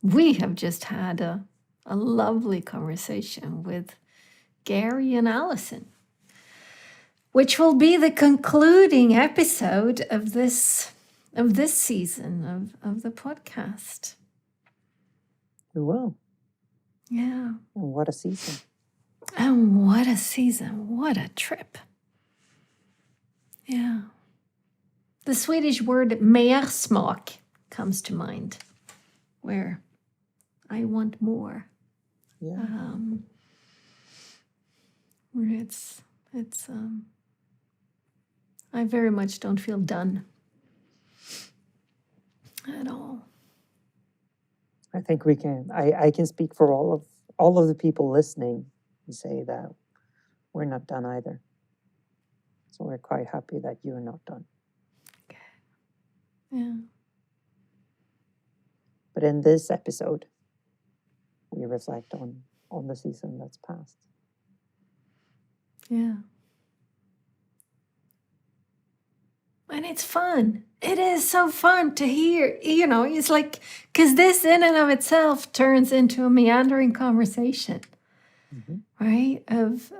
we have just had a lovely conversation with Gary and Alison, which will be the concluding episode of this season of the podcast. We will. Yeah. And what a season. And what a season. What a trip. Yeah. The Swedish word mersmak comes to mind, where I want more. Yeah. It's I very much don't feel done at all. I think we can. I can speak for all of the people listening and say that we're not done either. So we're quite happy that you're not done. Okay. Yeah. But in this episode, we reflect on the season that's passed. Yeah. And it's fun. It is so fun to hear, it's like, because this in and of itself turns into a meandering conversation, right? Of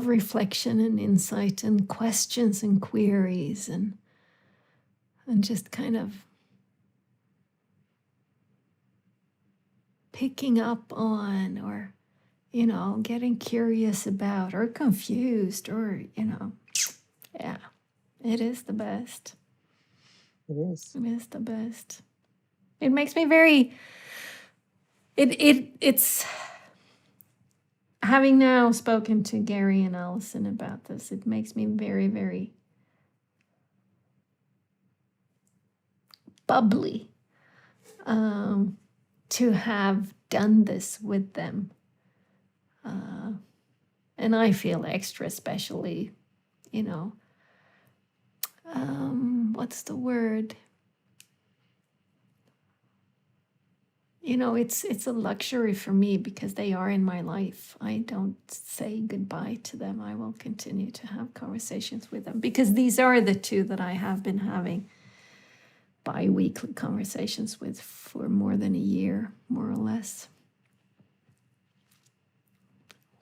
reflection and insight and questions and queries and just kind of picking up on or, getting curious about or confused or, yeah, it is the best. It is. It is the best. It makes me very, it's, having now spoken to Gary and Alison about this, it makes me very, very bubbly to have done this with them. And I feel extra especially, what's the word? It's a luxury for me because they are in my life. I don't say goodbye to them. I will continue to have conversations with them because these are the two that I have been having bi-weekly conversations with for more than a year, more or less.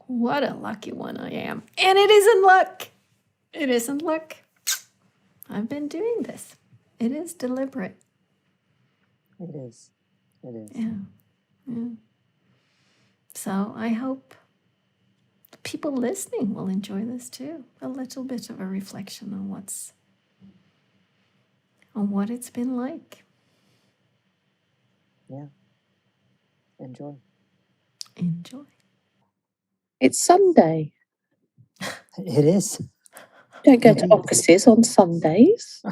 What a lucky one I am. And it isn't luck. It isn't luck. I've been doing this. It is deliberate. It is. It is. Yeah. So I hope the people listening will enjoy this too. A little bit of a reflection on what it's been like. Yeah. Enjoy. It's Sunday. It is. Don't go to offices on Sundays.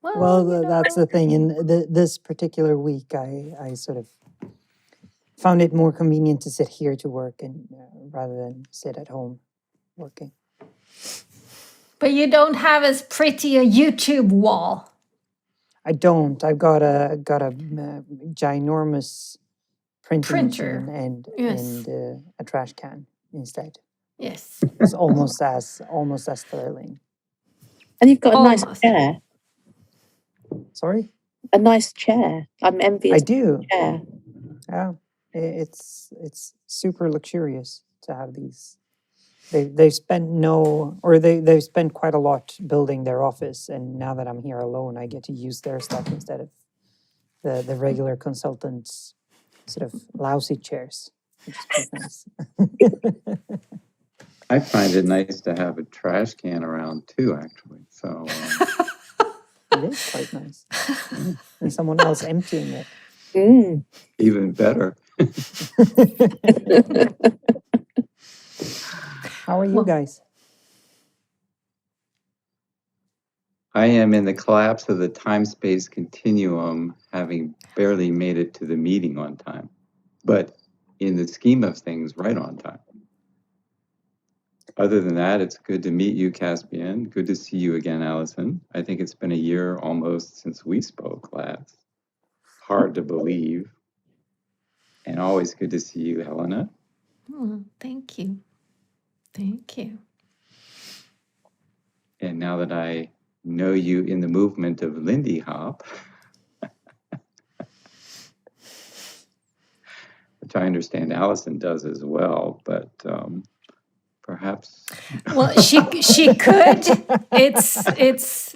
Well, that's the thing. In this particular week, I sort of found it more convenient to sit here to work and rather than sit at home working. But you don't have as pretty a YouTube wall. I don't. I've got a ginormous printer machine and a trash can instead. Yes. It's almost as thrilling. And you've got a nice chair. Sorry? A nice chair. I'm envious. I do. Of the chair. Yeah. It's super luxurious to have these. They've spent quite a lot building their office, and now that I'm here alone, I get to use their stuff instead of the regular consultants' sort of lousy chairs, which is quite nice. I find it nice to have a trash can around too, actually. So it is quite nice, and someone else emptying it. Even better. How are you guys? I am in the collapse of the time-space continuum, having barely made it to the meeting on time, but in the scheme of things, right on time. Other than that, it's good to meet you, Caspian. Good to see you again, Alison. I think it's been a year almost since we spoke last. Hard to believe. And always good to see you, Helena. Oh, thank you. Thank you. And now that I know you in the movement of Lindy Hop, which I understand Alison does as well, but perhaps. Well, she could. It's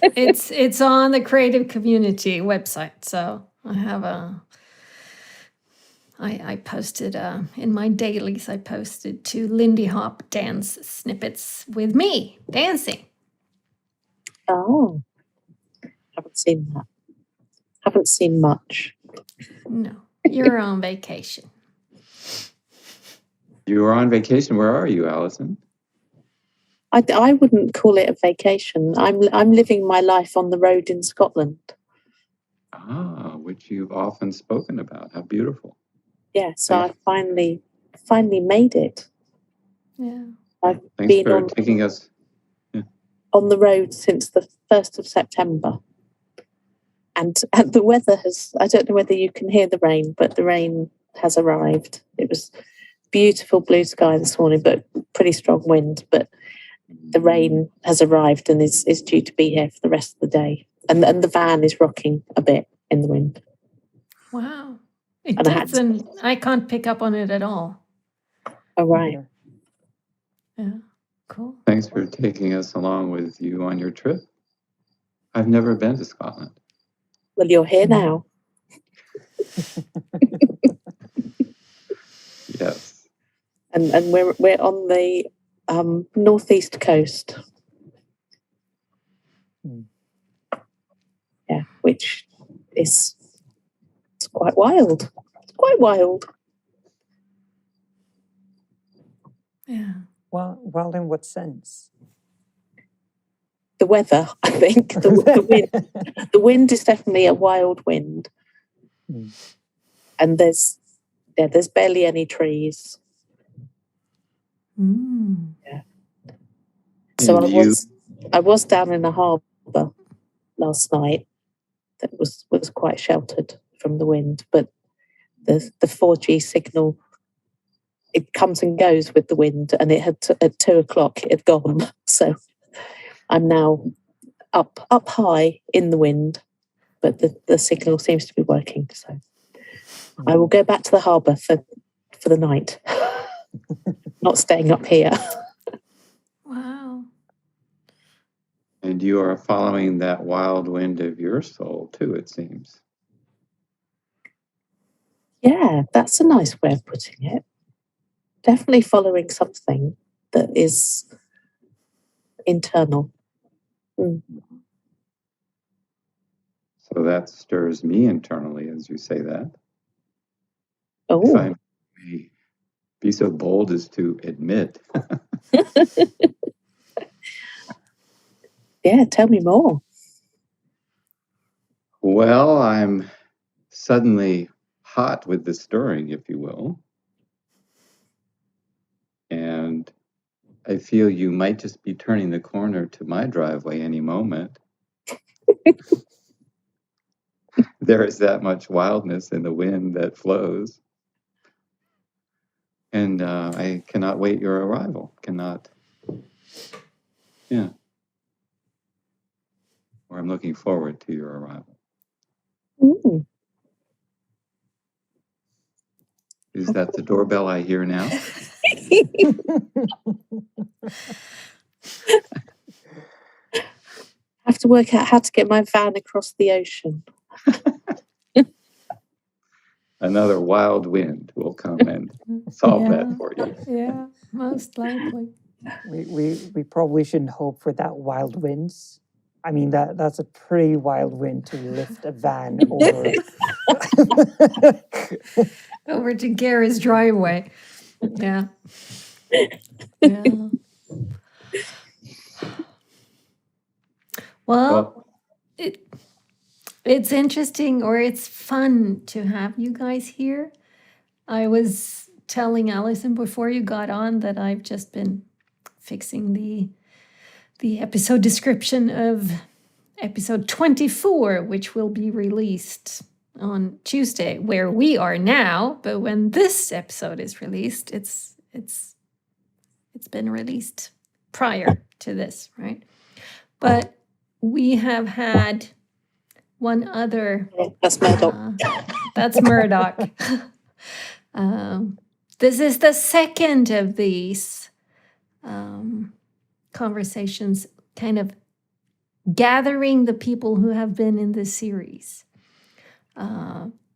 on the Creative Community website. So I have I posted in my dailies. I posted 2 Lindy Hop dance snippets with me dancing. Oh, haven't seen that. Haven't seen much. No, you're on vacation. You were on vacation. Where are you, Alison? I wouldn't call it a vacation. I'm living my life on the road in Scotland. Ah, which you've often spoken about. How beautiful. Yeah, so I finally made it. Yeah. I've Thanks been for taking us. on the road since the 1st of September. And the weather has, I don't know whether you can hear the rain, but the rain has arrived. It was beautiful blue sky this morning, but pretty strong wind. But the rain has arrived and is due to be here for the rest of the day. And the van is rocking a bit in the wind. Wow. It And doesn't. I can't pick up on it at all. Oh, right. Yeah. Cool. Thanks for taking us along with you on your trip. I've never been to Scotland. Well, you're here now. Yes. And we're on the northeast coast. Yeah, which is it's quite wild. It's quite wild. Yeah. Well, wild in what sense? The weather, I think. The wind. The wind is definitely a wild wind. And there's barely any trees. Yeah. So I was down in the harbour last night. That was quite sheltered from the wind, but the 4G signal, it comes and goes with the wind, and it had at 2:00 it had gone. So I'm now up high in the wind, but the signal seems to be working. So I will go back to the harbour for the night. Not staying up here. Wow. And you are following that wild wind of your soul too, it seems. Yeah, that's a nice way of putting it. Definitely following something that is internal. So that stirs me internally as you say that. Oh. If I may be so bold as to admit. Yeah, tell me more. Well, I'm suddenly hot with the stirring, if you will. And I feel you might just be turning the corner to my driveway any moment. There is that much wildness in the wind that flows. And I cannot wait your arrival. Yeah. Or I'm looking forward to your arrival. Ooh. Is that the doorbell I hear now? I have to work out how to get my van across the ocean. Another wild wind will come and solve that for you. Yeah, most likely. We probably shouldn't hope for that wild winds. I mean, that's a pretty wild wind to lift a van over. Over to Gara's driveway. Yeah. Yeah. Well, it's interesting, or it's fun to have you guys here. I was telling Alison before you got on that I've just been fixing the episode description of episode 24, which will be released on Tuesday, where we are now. But when this episode is released, it's been released prior to this, right? But we have had one other. That's Murdoch. That's Murdoch. This is the second of these conversations, kind of gathering the people who have been in this series.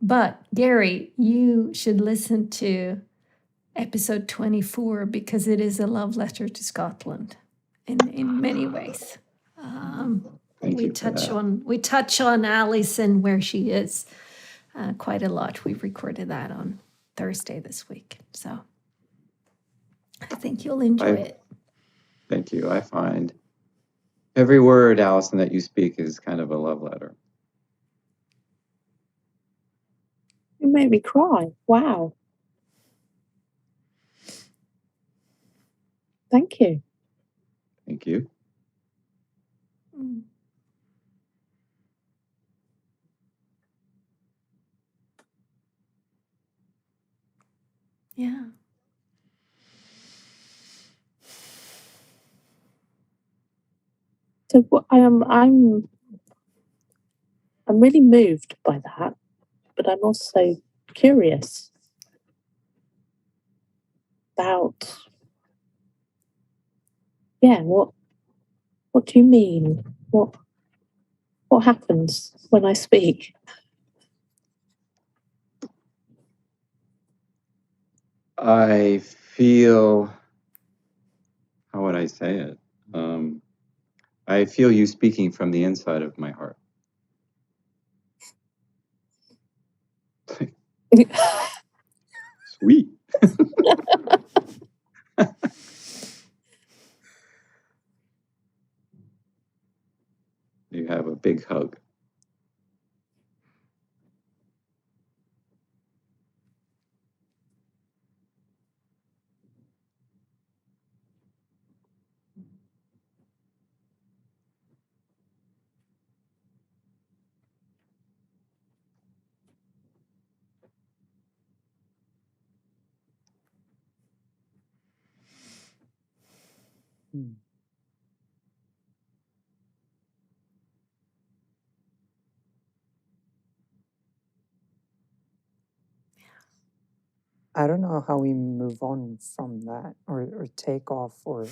But Gary, you should listen to episode 24 because it is a love letter to Scotland in many ways. Thank you for that. We touch on Alison where she is quite a lot. We've recorded that on Thursday this week, so I think you'll enjoy it. Thank you. I find every word, Alison, that you speak is kind of a love letter. You made me cry. Wow. Thank you. Thank you. Mm. Yeah. So I'm really moved by that, but I'm also curious about, what do you mean? What happens when I speak? I feel, how would I say it? I feel you speaking from the inside of my heart. Sweet. You have a big hug. Hmm. I don't know how we move on from that or take off or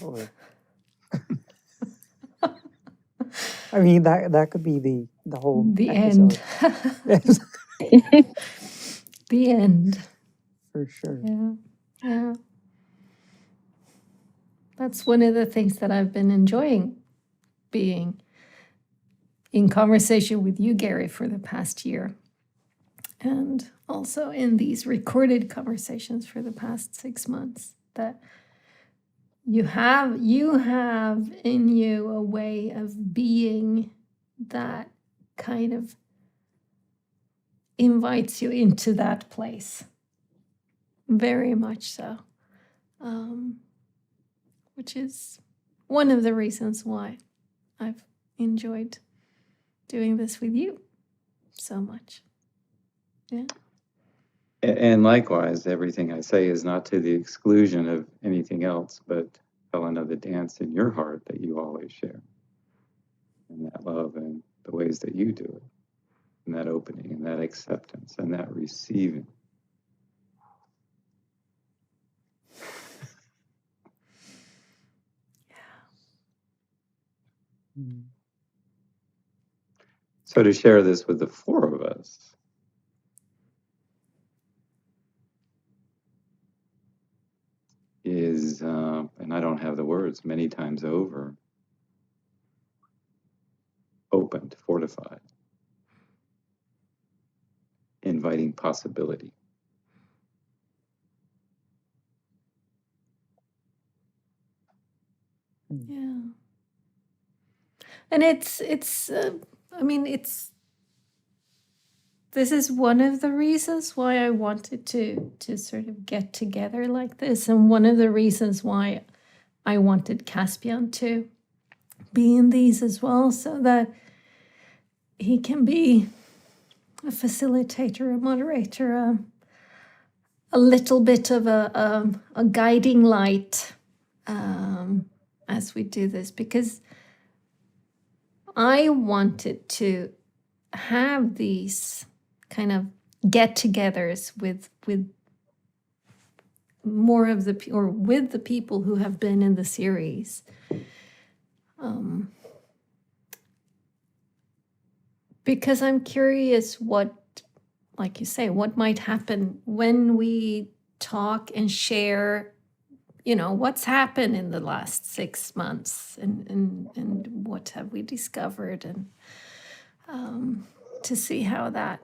I mean that could be the whole The episode. end. The end. For sure. Yeah. Yeah. That's one of the things that I've been enjoying being in conversation with you, Gary, for the past year. And also in these recorded conversations for the past 6 months, that you have in you a way of being that kind of invites you into that place. Very much so. Which is one of the reasons why I've enjoyed doing this with you so much. Yeah. And likewise, everything I say is not to the exclusion of anything else, but Helena, the dance in your heart that you always share. And that love and the ways that you do it. And that opening and that acceptance and that receiving. Mm. So to share this with the four of us is, and I don't have the words, many times over, opened, fortified, inviting possibility. Yeah. And it's I mean, this is one of the reasons why I wanted to sort of get together like this, and one of the reasons why I wanted Caspian to be in these as well, so that he can be a facilitator, a moderator, a little bit of a guiding light as we do this, because I wanted to have these kind of get-togethers with more of the or with the people who have been in the series, because I'm curious what, like you say, what might happen when we talk and share, what's happened in the last 6 months, and what have we discovered, and to see how that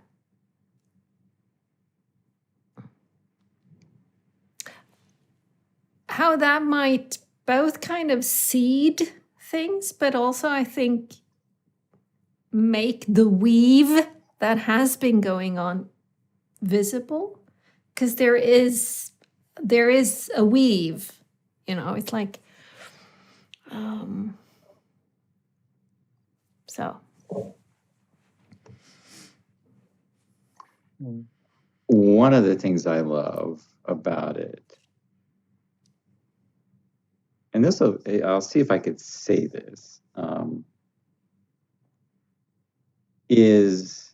might both kind of seed things, but also I think make the weave that has been going on visible, because there is a weave, it's like so. One of the things I love about it, and I'll see if I could say this, is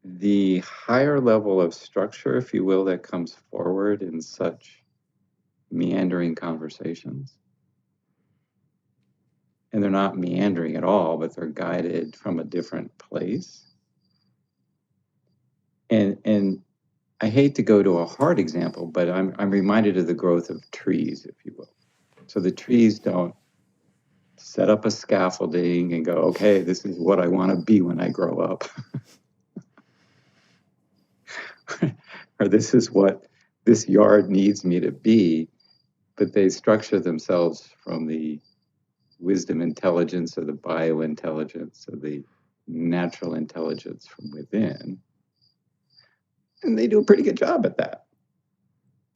the higher level of structure, if you will, that comes forward in such meandering conversations. And they're not meandering at all, but they're guided from a different place. And I hate to go to a hard example, but I'm reminded of the growth of trees, if you will. So the trees don't set up a scaffolding and go, okay, this is what I want to be when I grow up. Or this is what this yard needs me to be. But they structure themselves from the wisdom intelligence or the biointelligence or the natural intelligence from within. And they do a pretty good job at that.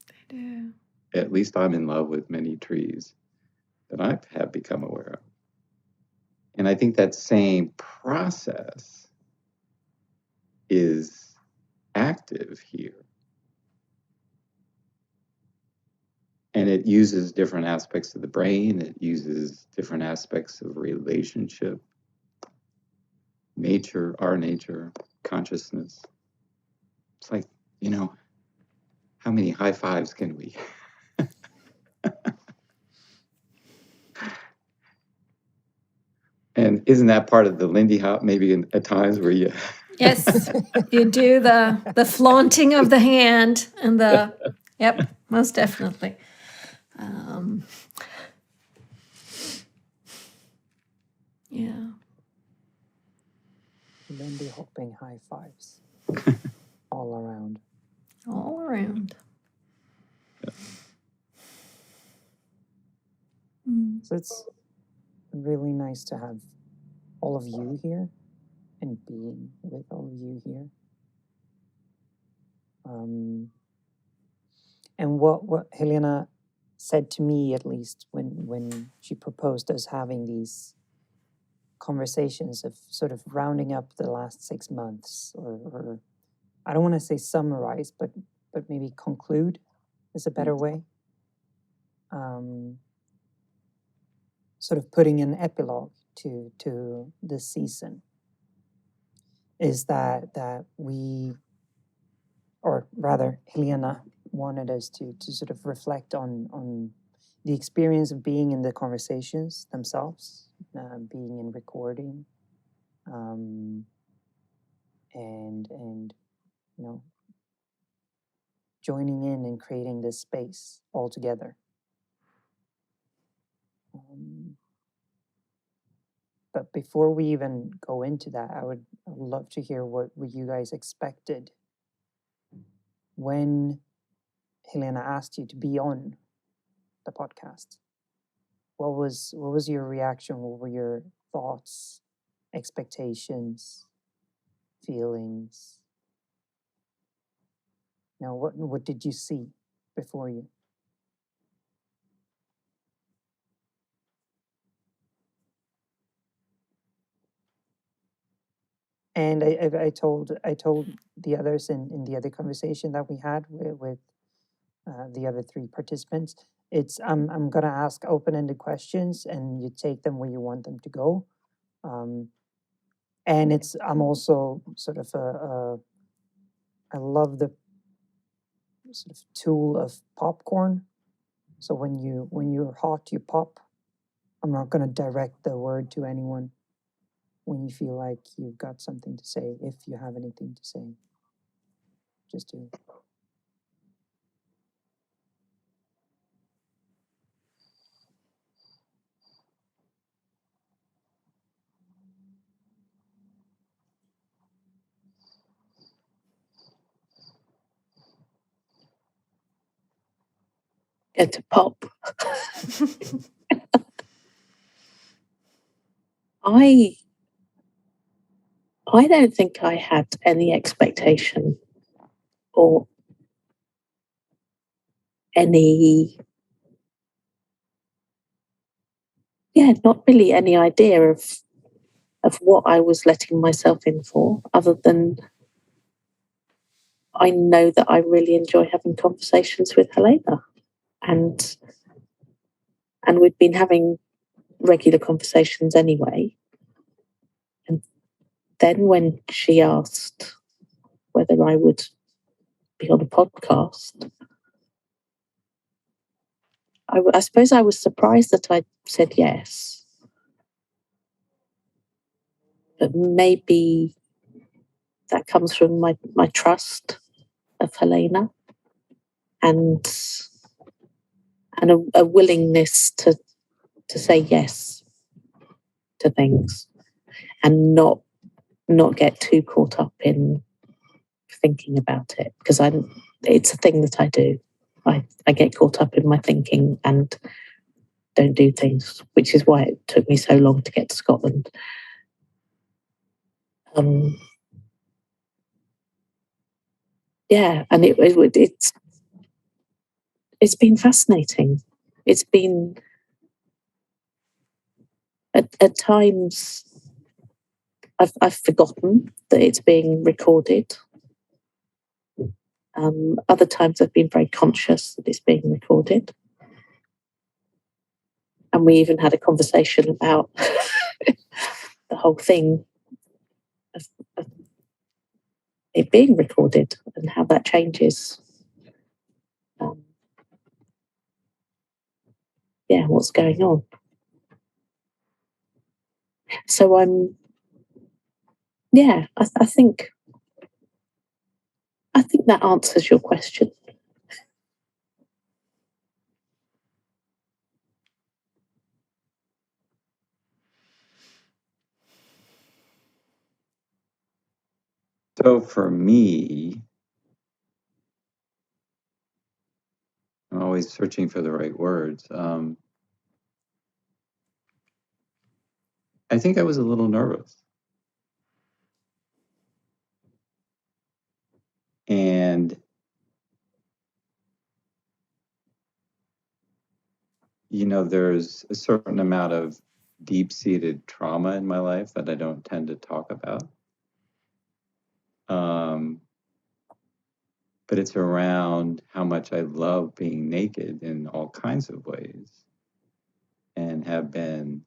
They do. At least I'm in love with many trees that I have become aware of. And I think that same process is active here. And it uses different aspects of the brain. It uses different aspects of relationship, nature, our nature, consciousness. It's like, how many high fives can we? And isn't that part of the Lindy Hop maybe at times where you... Yes, you do the flaunting of the hand and yep, most definitely. Yeah. Lindy hopping high fives all around. All around. So it's really nice to have all of you here and being with all of you here. And what Helena said to me, at least when she proposed us having these conversations of sort of rounding up the last 6 months, or I don't want to say summarize, but maybe conclude is a better way. Sort of putting an epilogue to this season is that we, or rather Helena, wanted us to sort of reflect on the experience of being in the conversations themselves, being in recording, and joining in and creating this space all together. But before we even go into that, I would love to hear what you guys expected when Helena asked you to be on the podcast. What was your reaction? What were your thoughts, expectations, feelings? What did you see before you? And I told the others in the other conversation that we had with the other 3 participants, it's I'm gonna ask open-ended questions and you take them where you want them to go. And I'm also sort of I love the sort of tool of popcorn. So when you're hot, you pop. I'm not going to direct the word to anyone. When you feel like you've got something to say, if you have anything to say, just do. Get to pop. I don't think I had any expectation or not really any idea of what I was letting myself in for, other than I know that I really enjoy having conversations with Helena, and we'd been having regular conversations anyway. And then when she asked whether I would be on a podcast, I suppose I was surprised that I said yes. But maybe that comes from my trust of Helena, and a willingness to say yes to things, and not get too caught up in thinking about it, because it's a thing that I do. I get caught up in my thinking and don't do things, which is why it took me so long to get to Scotland. And it's been fascinating. It's been at times I've forgotten that it's being recorded. Other times I've been very conscious that it's being recorded. And we even had a conversation about the whole thing of it being recorded and how that changes. What's going on? So I think that answers your question. So for me, I'm always searching for the right words. I think I was a little nervous. And, there's a certain amount of deep-seated trauma in my life that I don't tend to talk about. But it's around how much I love being naked in all kinds of ways, and have been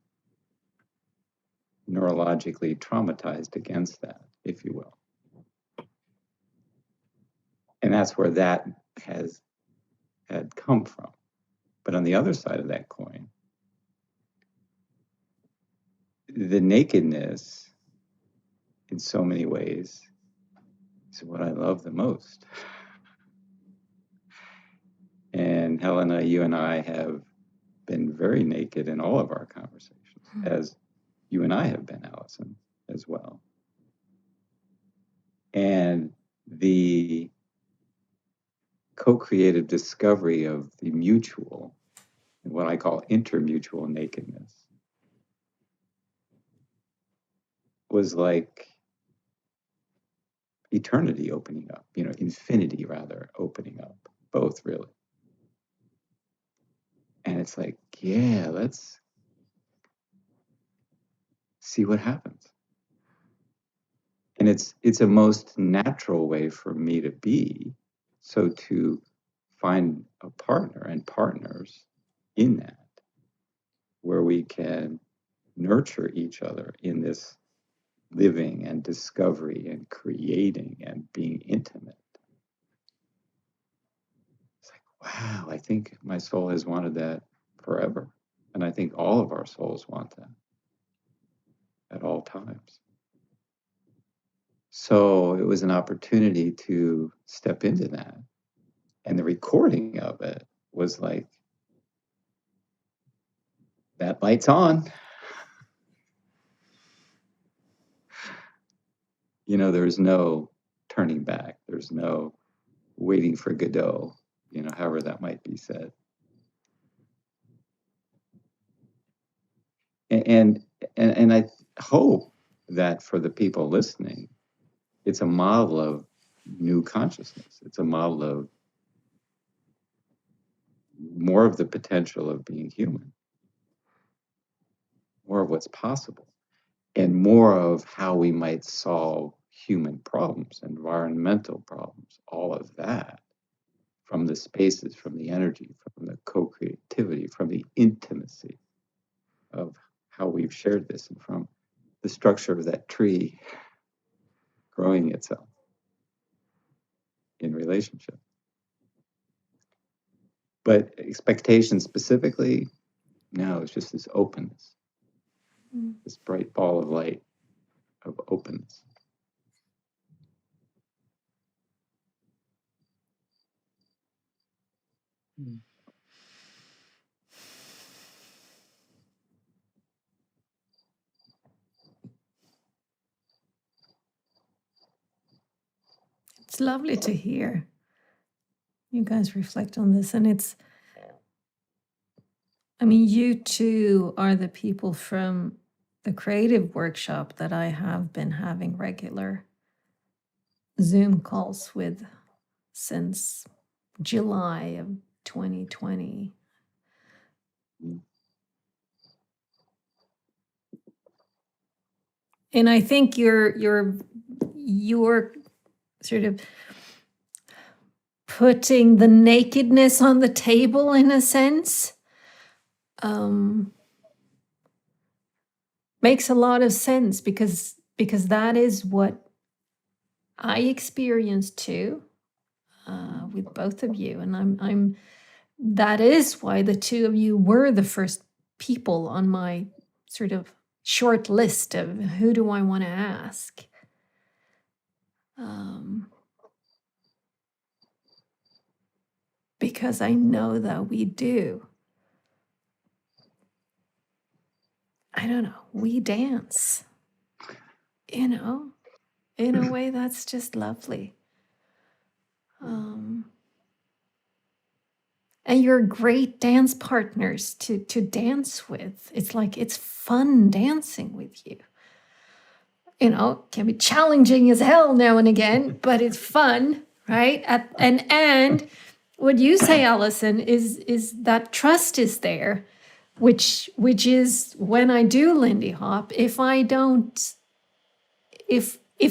neurologically traumatized against that, if you will. And that's where that had come from. But on the other side of that coin, the nakedness, in so many ways, is what I love the most. And Helena, you and I have been very naked in all of our conversations, as you and I have been, Alison, as well. And the co-creative discovery of the mutual, and what I call intermutual nakedness, was like eternity opening up, infinity rather opening up, both really. And it's like, let's see what happens. And it's a most natural way for me to be. So to find a partner and partners in that, where we can nurture each other in this living and discovery and creating and being intimate. It's like, wow, I think my soul has wanted that forever. And I think all of our souls want that at all times. So it was an opportunity to step into that. And the recording of it was like, that light's on. You know, there's no turning back. There's no waiting for Godot, you know, however that might be said. And I hope that for the people listening, it's a model of new consciousness. It's a model of more of the potential of being human, more of what's possible, and more of how we might solve human problems, environmental problems, all of that, from the spaces, from the energy, from the co-creativity, from the intimacy of how we've shared this, and from the structure of that tree growing itself in relationship. But expectation specifically, no, it's just this openness, this bright ball of light of openness. It's lovely to hear you guys reflect on this. And it's, I mean, you two are the people from the creative workshop that I have been having regular Zoom calls with since July of 2020. And I think you're sort of putting the nakedness on the table in a sense. Makes a lot of sense because that is what I experienced too, with both of you, and I'm that is why the two of you were the first people on my sort of short list of who do I want to ask. Because I know that we do. I don't know, we dance, you know, in a way that's just lovely. And you're great dance partners to dance with. It's like, it's fun dancing with you. You know, can be challenging as hell now and again, but it's fun, right? And what you say, Alison, is that trust is there, which is when I do Lindy Hop, if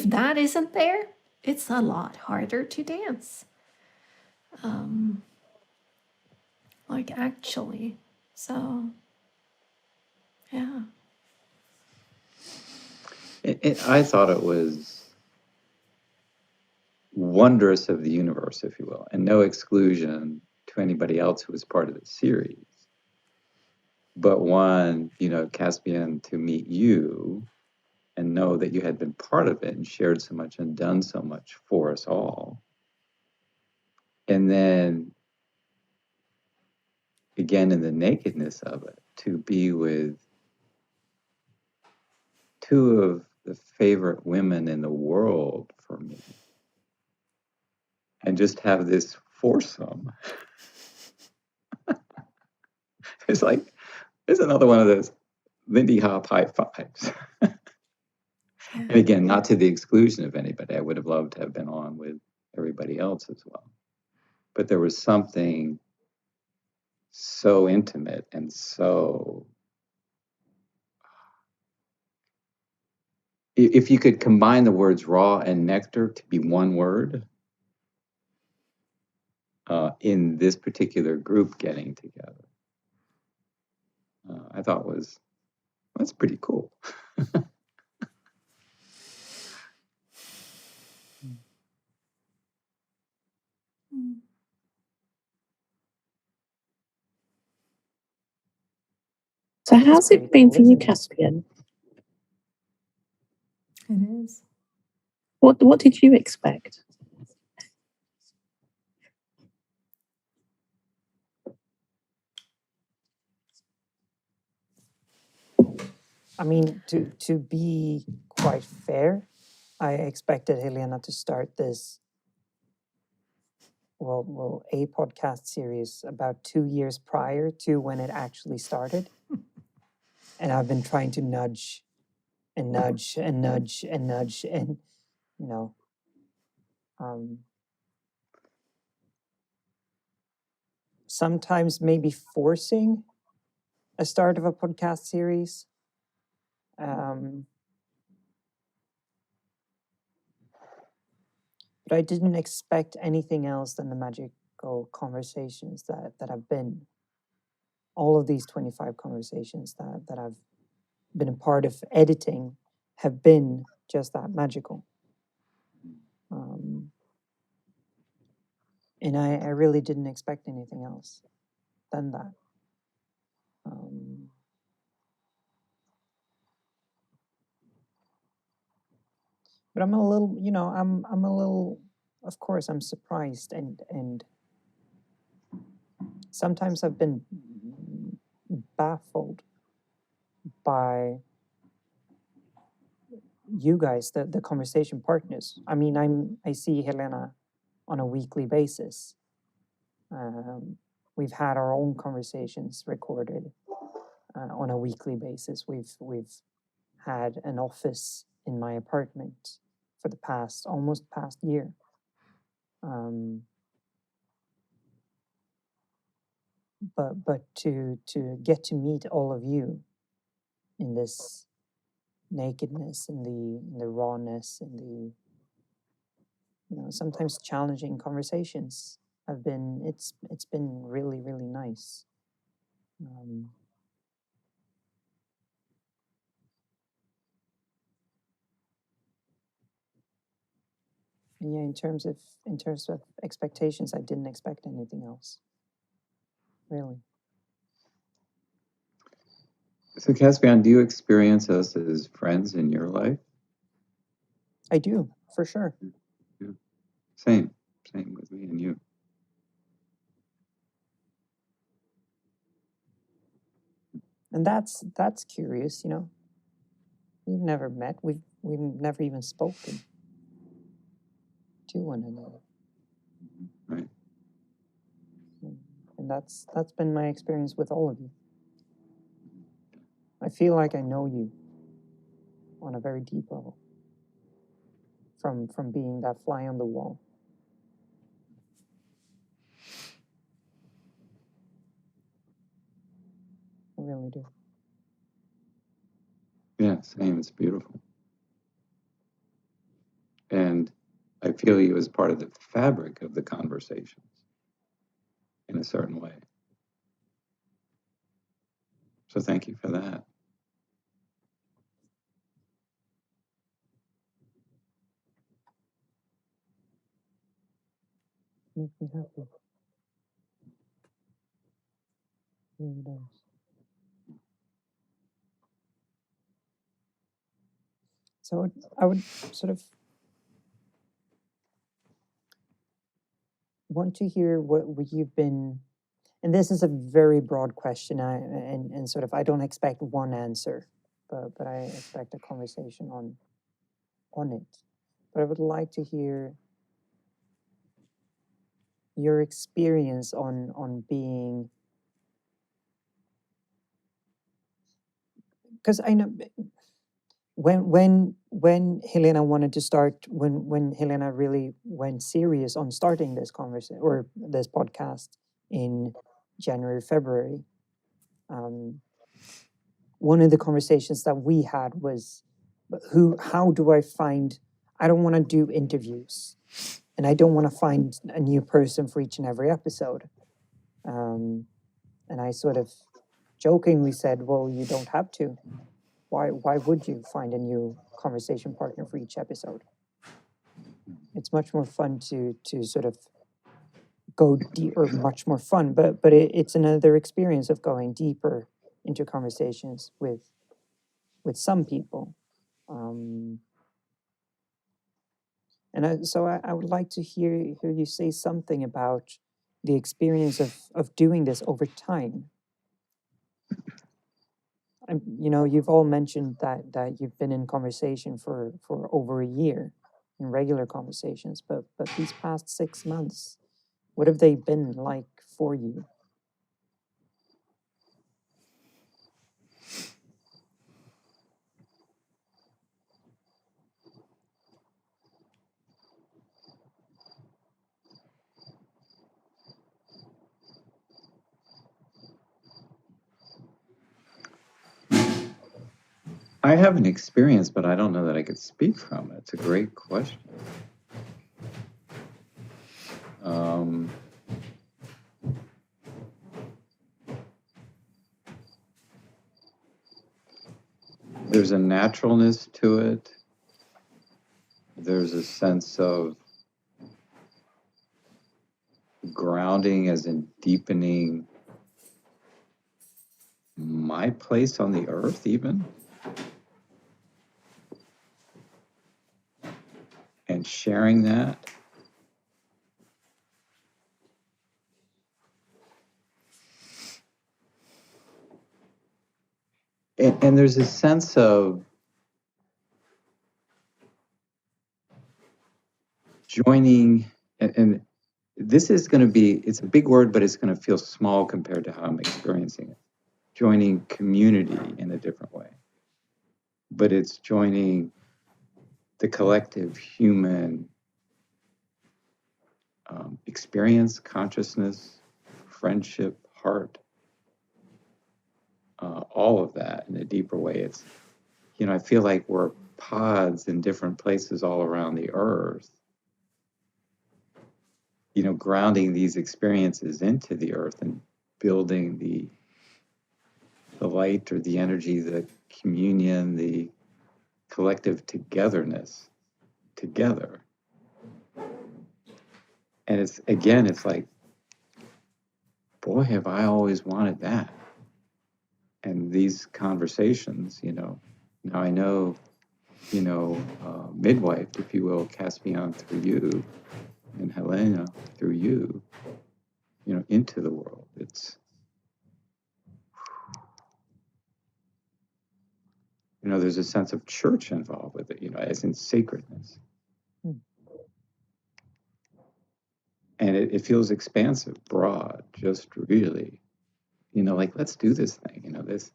that isn't there, it's a lot harder to dance. Like actually. So yeah. I thought it was wondrous of the universe, if you will, and no exclusion to anybody else who was part of the series. But one, you know, Caspian, to meet you and know that you had been part of it and shared so much and done so much for us all. And then again, in the nakedness of it, to be with two of the favorite women in the world for me and just have this foursome. It's like, there's another one of those Lindy Hop high fives. And again, not to the exclusion of anybody. I would have loved to have been on with everybody else as well. But there was something so intimate and so, if you could combine the words raw and nectar to be one word, in this particular group getting together, I thought was That's pretty cool. So It's how's pretty it been cool, for you, isn't it? Caspian? It is. What did you expect? I mean, to be quite fair, I expected Helena to start this, a podcast series about 2 years prior to when it actually started. And I've been trying to nudge and nudge and nudge and nudge and, you know, sometimes maybe forcing a start of a podcast series. But I didn't expect anything else than the magical conversations that have been. All of these 25 conversations that I've been a part of editing have been just that, magical. And I really didn't expect anything else than that. But I'm a little, I'm a little, of course, I'm surprised and sometimes I've been baffled by you guys, the conversation partners. I mean, I see Helena on a weekly basis. We've had our own conversations recorded on a weekly basis. We've had an office in my apartment for the almost past year. But to get to meet all of you in this nakedness, in the rawness, in the sometimes challenging conversations have been, it's been really, really nice. And yeah, in terms of expectations, I didn't expect anything else, really. So, Caspian, do you experience us as friends in your life? I do, for sure. Yeah. Same with me and you. And that's curious, We've never met. We've never even spoken to one another. Right. And that's been my experience with all of you. I feel like I know you on a very deep level from being that fly on the wall. I really do. Yeah, same. It's beautiful. And I feel you as part of the fabric of the conversations in a certain way. So thank you for that. Makes me happy. It really does. So I would sort of want to hear what you've been, and this is a very broad question, and sort of I don't expect one answer, but I expect a conversation on it. But I would like to hear your experience on being, because I know when Helena wanted to start, when Helena really went serious on starting this conversation or this podcast in January, February, one of the conversations that we had was, how do I find, I don't want to do interviews and I don't want to find a new person for each and every episode. And I sort of jokingly said, well, you don't have to. why would you find a new conversation partner for each episode? It's much more fun to sort of go deep, or much more fun, but it's another experience of going deeper into conversations with some people. So I would like to hear you say something about the experience of doing this over time. You've all mentioned that you've been in conversation for over a year, in regular conversations, but these past 6 months, what have they been like for you? I have an experience, but I don't know that I could speak from it. It's a great question. There's a naturalness to it. There's a sense of grounding, as in deepening my place on the earth, even. And sharing that. And there's a sense of joining, and this is going to be, it's a big word, but it's going to feel small compared to how I'm experiencing it. Joining community in a different way. But it's joining the collective human experience, consciousness, friendship, heart, all of that in a deeper way. It's, I feel like we're pods in different places all around the earth, grounding these experiences into the earth and building the light or the energy, the communion, the collective togetherness together. And it's like, boy, have I always wanted that. And these conversations, now I know, midwife, if you will, Caspian through you, and Helena through you, into the world. It's, there's a sense of church involved with it, as in sacredness. And it feels expansive, broad, just really, like, let's do this thing, this,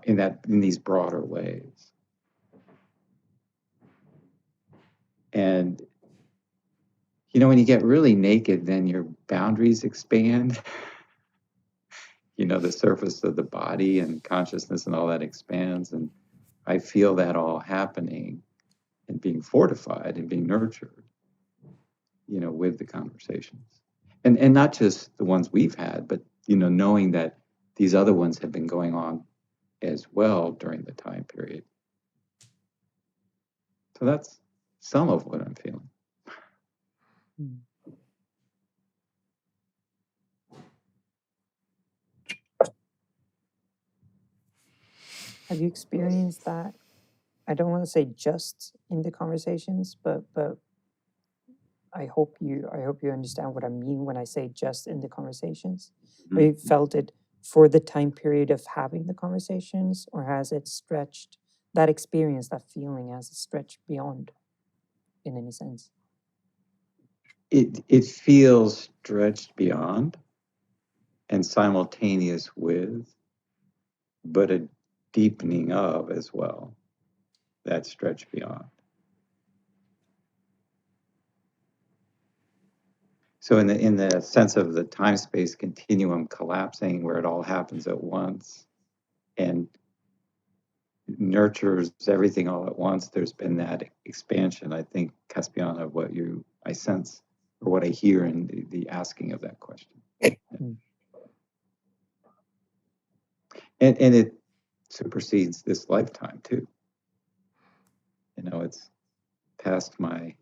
in these broader ways. And, when you get really naked, then your boundaries expand. The surface of the body and consciousness and all that expands. And I feel that all happening and being fortified and being nurtured, with the conversations. And not just the ones we've had, but, knowing that these other ones have been going on as well during the time period. So that's some of what I'm feeling. Have you experienced that? I don't want to say just in the conversations, but I hope you understand what I mean when I say just in the conversations. Mm-hmm. Have you felt it for the time period of having the conversations, or has it stretched, that experience, that feeling, has it stretched beyond in any sense? It feels stretched beyond and simultaneous with, but a deepening of as well, that stretch beyond. So in the sense of the time-space continuum collapsing, where it all happens at once and nurtures everything all at once, there's been that expansion, I think, Caspian, of what I sense, or what I hear in the asking of that question. And it supersedes this lifetime too. It's past my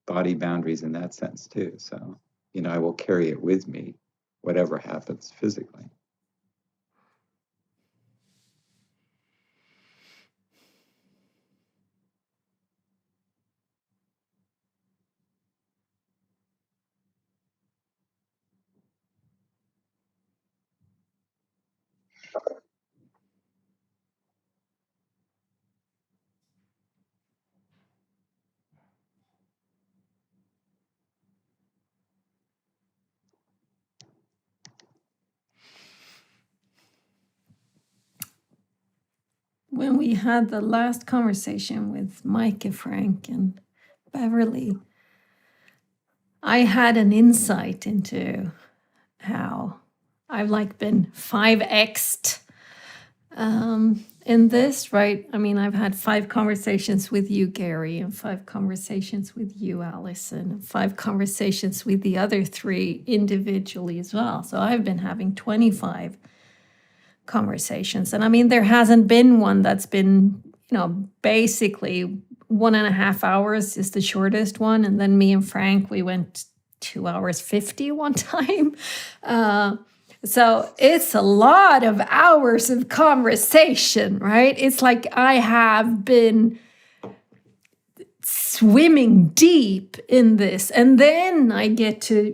body boundaries in that sense too. So, I will carry it with me, whatever happens physically. When we had the last conversation with Mike and Frank and Beverly, I had an insight into how I've been 5x'd in this, right? I mean, I've had 5 conversations with you, Gary, and 5 conversations with you, Alison, and 5 conversations with the other 3 individually as well. So I've been having 25 conversations. And I mean, there hasn't been one that's been, basically 1.5 hours is the shortest one. And then me and Frank, we went 2 hours 50 one time. So it's a lot of hours of conversation, right? It's like I have been swimming deep in this. And then I get to,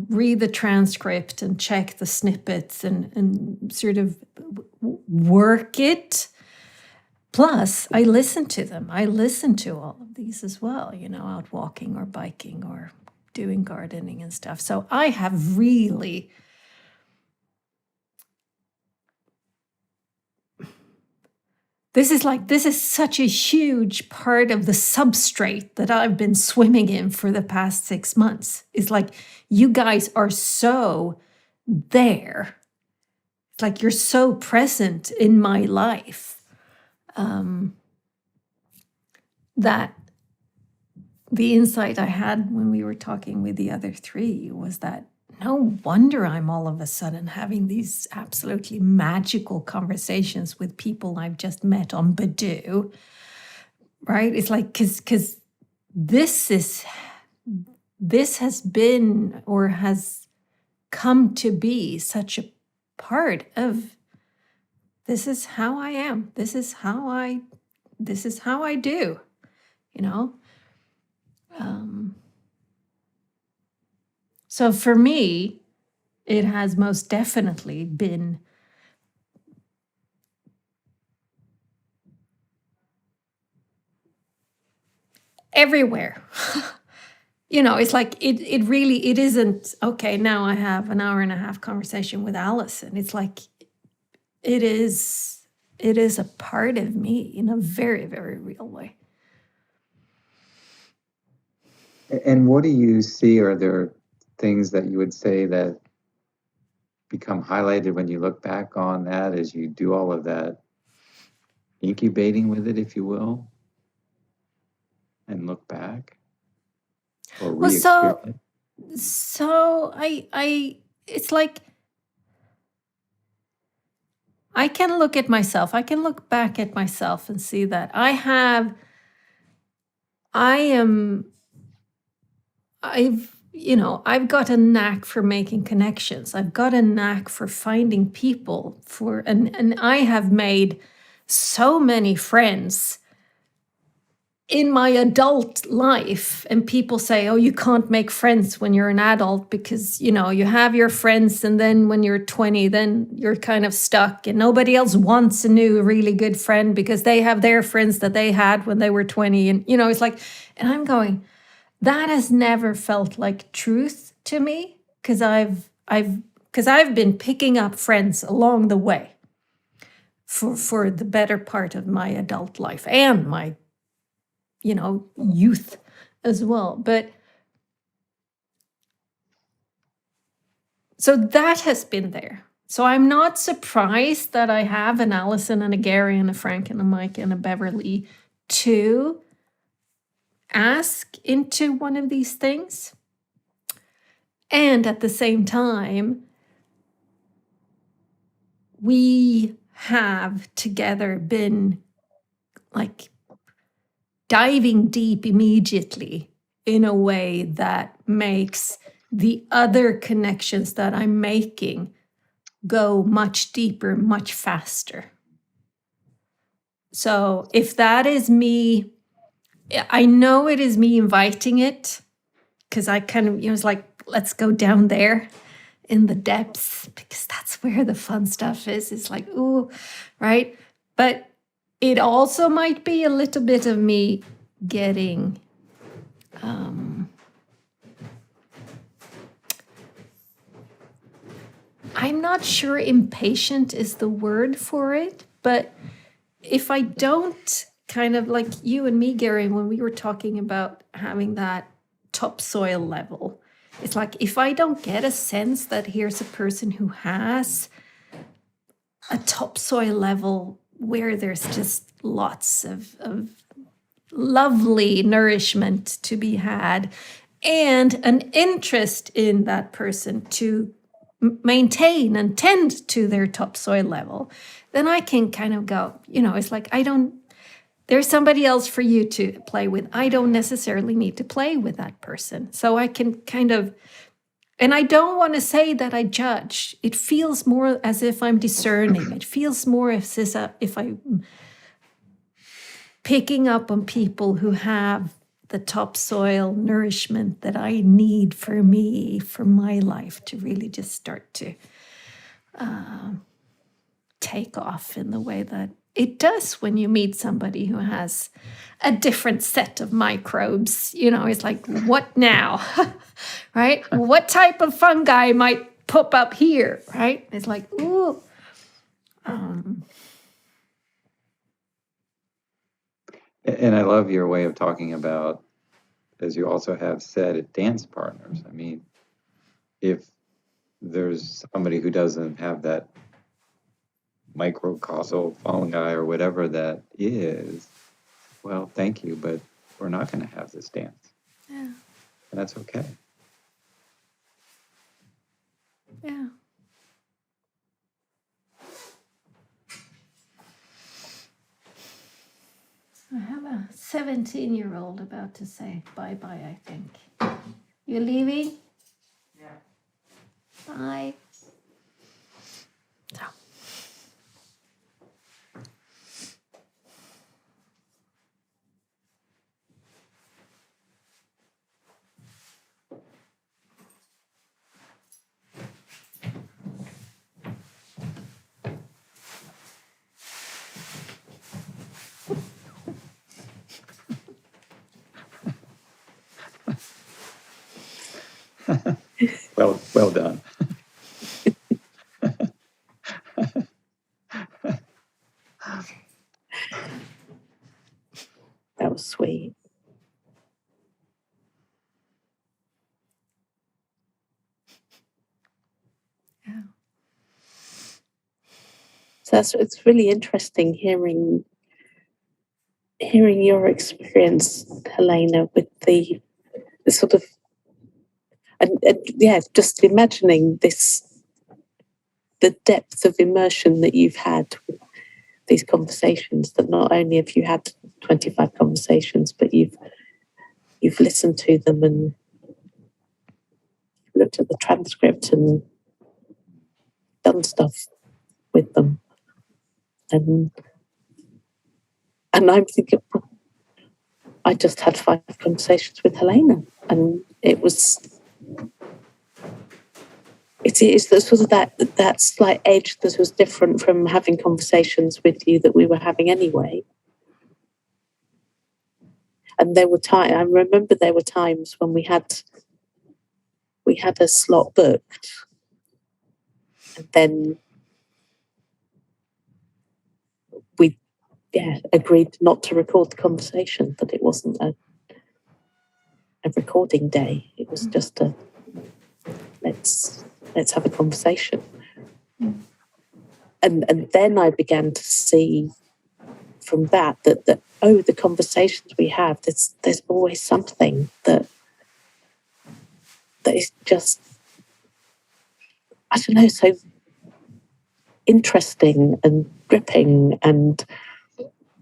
read the transcript and check the snippets and sort of work it. Plus, I listen to them. I listen to all of these as well, out walking or biking or doing gardening and stuff. So I have really... This is such a huge part of the substrate that I've been swimming in for the past 6 months. It's like you guys are so there. It's like you're so present in my life that the insight I had when we were talking with the other 3 was that no wonder I'm all of a sudden having these absolutely magical conversations with people I've just met on Badoo, right? It's like, because this has been or has come to be such a part of, this is how I am. This is how I do, So for me, it has most definitely been everywhere. It's like it really, it isn't, okay, now I have an 1.5-hour conversation with Alison. It's like it is a part of me in a very, very real way. And what do you see? Are there things that you would say that become highlighted when you look back on that as you do all of that incubating with it, if you will, and look back or re-experience? So I it's like I can look at myself. I can look back at myself and see that I've got a knack for making connections. I've got a knack for finding people and I have made so many friends in my adult life. And people say, oh, you can't make friends when you're an adult because, you have your friends. And then when you're 20, then you're kind of stuck and nobody else wants a new really good friend because they have their friends that they had when they were 20. And, it's like, and I'm going, that has never felt like truth to me because I've been picking up friends along the way for the better part of my adult life and my youth as well. But so that has been there. So I'm not surprised that I have an Alison and a Gary and a Frank and a Mike and a Beverly to ask into one of these things. And at the same time, we have together been like diving deep immediately in a way that makes the other connections that I'm making go much deeper, much faster. So if that is me, I know it is me inviting it, because I kind of, it's like, let's go down there in the depths, because that's where the fun stuff is. It's like, ooh, right? But it also might be a little bit of me getting I'm not sure impatient is the word for it, but if I don't, kind of like you and me, Gary, when we were talking about having that topsoil level, it's like if I don't get a sense that here's a person who has a topsoil level where there's just lots of lovely nourishment to be had and an interest in that person to maintain and tend to their topsoil level, then I can kind of go, it's like, there's somebody else for you to play with. I don't necessarily need to play with that person. So I can kind of, and I don't want to say that I judge. It feels more as if I'm discerning. It feels more as if I'm picking up on people who have the topsoil nourishment that I need for me, for my life to really just start to take off in the way that it does when you meet somebody who has a different set of microbes. It's like, what now? Right? What type of fungi might pop up here? Right? It's like, ooh. And I love your way of talking about, as you also have said, dance partners. I mean, if there's somebody who doesn't have that microcausal fungi or whatever that is, well, thank you, but we're not going to have this dance. Yeah. And that's okay. Yeah. I have a 17-year-old about to say bye-bye, I think. You leaving? Yeah. Bye. So. Well done. That was sweet. Yeah. So it's really interesting hearing your experience, Helena, with the sort of and yeah, just imagining the depth of immersion that you've had with these conversations. That not only have you had 25 conversations, but you've listened to them and looked at the transcript and done stuff with them. And I'm thinking, I just had 5 conversations with Helena, and it's the sort of that slight edge that was different from having conversations with you that we were having anyway. And there were I remember there were times when we had a slot booked, and then we agreed not to record the conversation, that it wasn't a recording day. It was just a let's have a conversation. And then I began to see from that the conversations we have, there's always something that is just, I don't know, so interesting and gripping, and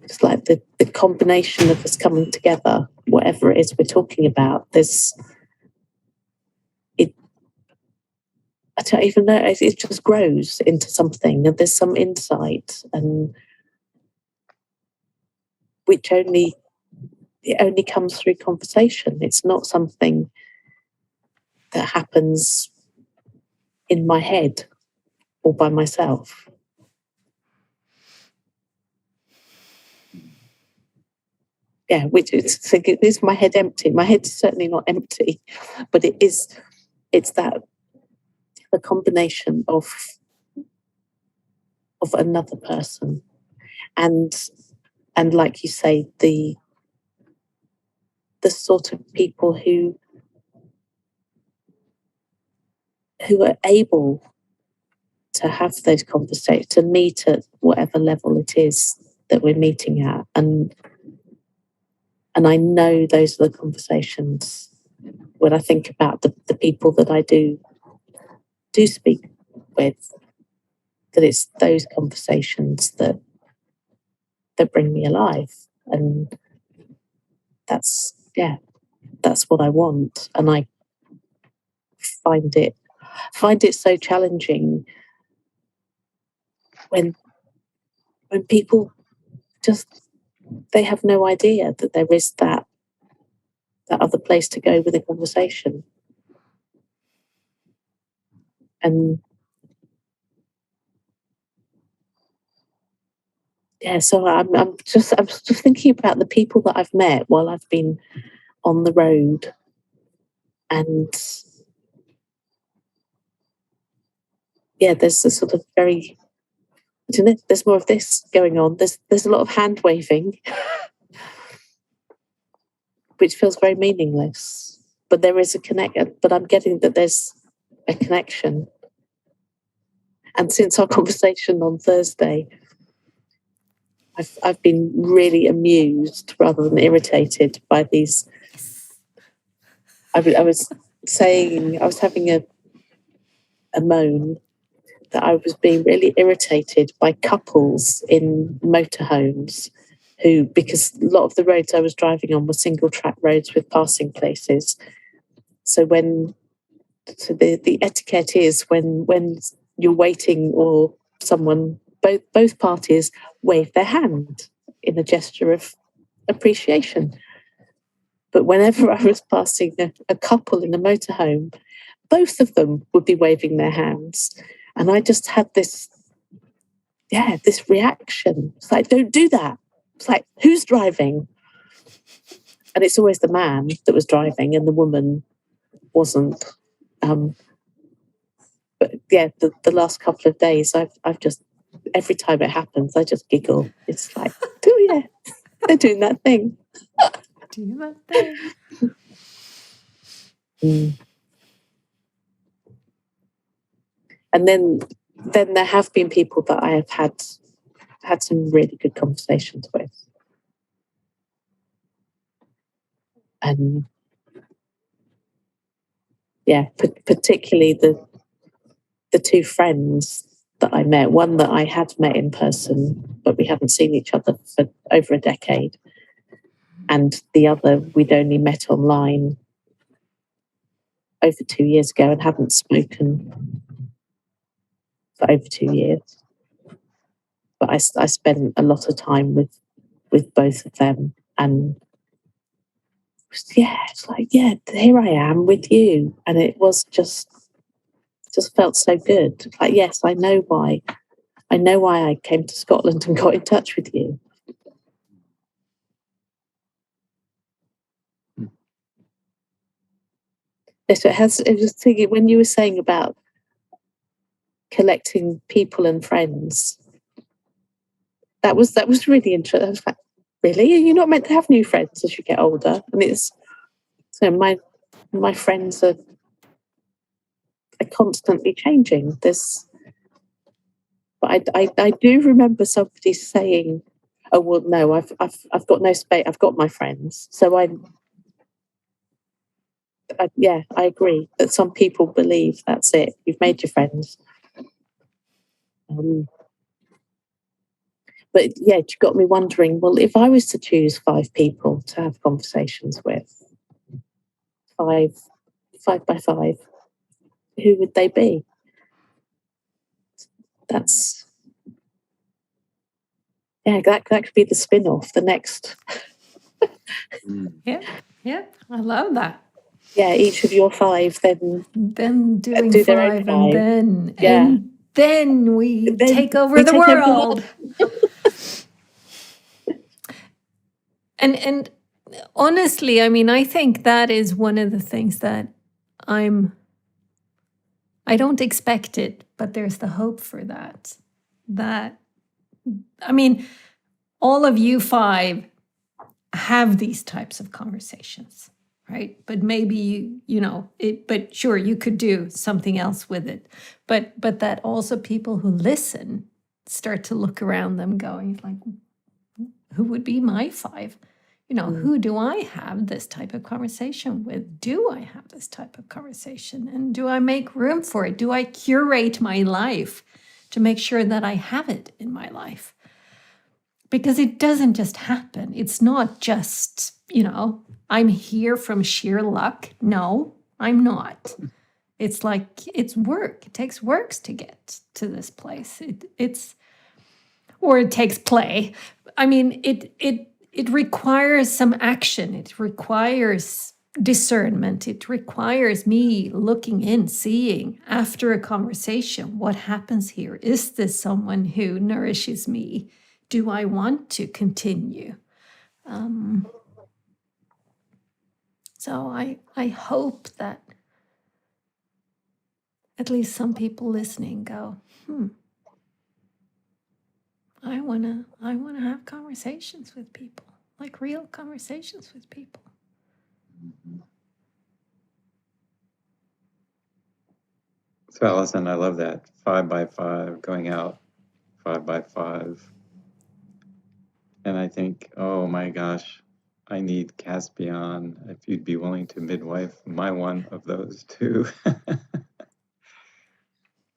it's like the combination of us coming together, whatever it is we're talking about. I don't even know, it just grows into something, and there's some insight, and it only comes through conversation. It's not something that happens in my head or by myself. Yeah, is my head empty? My head's certainly not empty, but it's that the combination of another person, and like you say, the sort of people who are able to have those conversations, to meet at whatever level it is that we're meeting at, and I know those are the conversations. When I think about the people that I do speak with, that it's those conversations that bring me alive, and that's what I want. And I find it so challenging when people just, they have no idea that there is that other place to go with a conversation. And yeah, so I'm just thinking about the people that I've met while I've been on the road, and yeah, there's a sort of very, I don't know, there's more of this going on. There's a lot of hand waving, which feels very meaningless. But there is a connection. But I'm getting that there's a connection. And since our conversation on Thursday, I've been really amused rather than irritated by these. I was having a moan that I was being really irritated by couples in motorhomes who, because a lot of the roads I was driving on were single track roads with passing places. So the etiquette is when you're waiting, or someone, both parties wave their hand in a gesture of appreciation. But whenever I was passing a couple in a motorhome, both of them would be waving their hands. And I just had this reaction. It's like, don't do that. It's like, who's driving? And it's always the man that was driving and the woman wasn't. But yeah, the last couple of days, I've just, every time it happens, I just giggle. It's like, oh yeah, they're doing that thing. Do that thing. And then there have been people that I have had some really good conversations with. And yeah, particularly the two friends that I met, one that I had met in person, but we hadn't seen each other for over a decade. And the other, we'd only met online over 2 years ago and hadn't spoken for over 2 years. But I spent a lot of time with both of them, and it's like, yeah, here I am with you. And it was just felt so good. Like, yes, I know why I came to Scotland and got in touch with you. So it was thinking, when you were saying about collecting people and friends, that was really interesting. I was like, really? Are you not meant to have new friends as you get older? And it's, so my friends are constantly changing. But I do remember somebody saying, "Oh well, no, I've got no space. I've got my friends." So I agree that some people believe that's it. You've made your friends. But yeah, it got me wondering, well, if I was to choose 5 people to have conversations with, 5 by 5, who would they be? That's, yeah, that could be the spin-off, the next. Yeah, I love that. Yeah, each of your 5 then Doing do their own 5, 5. and then we Then take over we the take over the world. And honestly, I mean, I think that is one of the things that I don't expect it, but there's the hope for that. I mean, all of you 5 have these types of conversations, right? But maybe but sure, you could do something else with it. But that also people who listen start to look around them going like, who would be my 5? Who do I have this type of conversation with? Do I have this type of conversation? And do I make room for it? Do I curate my life to make sure that I have it in my life? Because it doesn't just happen. It's not just, I'm here from sheer luck. No, I'm not. It's like, it's work. It takes works to get to this place. Or it takes play. I mean, it requires some action. It requires discernment. It requires me looking in, seeing after a conversation, what happens here? Is this someone who nourishes me? Do I want to continue? So I hope that at least some people listening go, I wanna have conversations with people, like real conversations with people. So Alison, I love that 5 by 5 going out 5 by 5. And I think, oh my gosh, I need Caspian, if you'd be willing to midwife my one of those 2.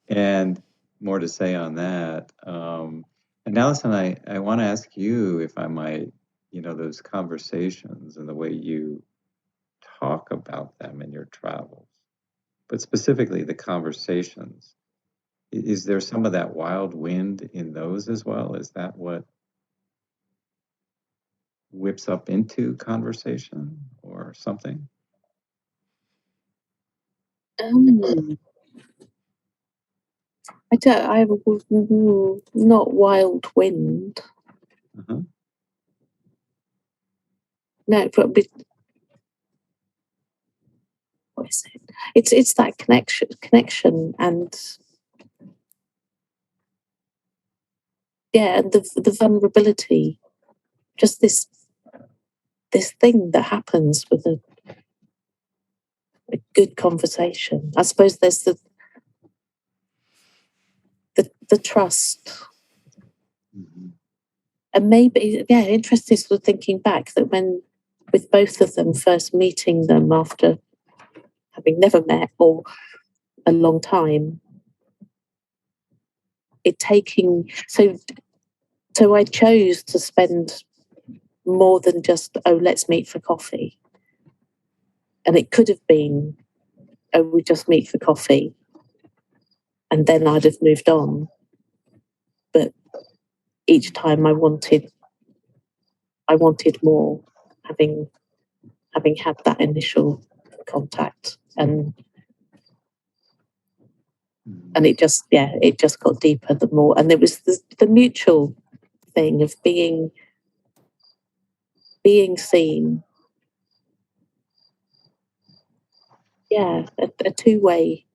And more to say on that. And Alison, I want to ask you, if I might, those conversations and the way you talk about them in your travels, but specifically the conversations. Is there some of that wild wind in those as well? Is that what whips up into conversation or something? I have not wild wind. Uh-huh. No, probably. What is it? It's that connection, and and the vulnerability. Just this thing that happens with a good conversation. I suppose there's the trust. Mm-hmm. And maybe, interesting sort of thinking back that when, with both of them, first meeting them after having never met or a long time, so I chose to spend more than just, let's meet for coffee. And it could have been, we just meet for coffee, and then I'd have moved on. But each time I wanted more, having had that initial contact, and it just got deeper the more. And there was the mutual thing of being seen. Yeah, a two-way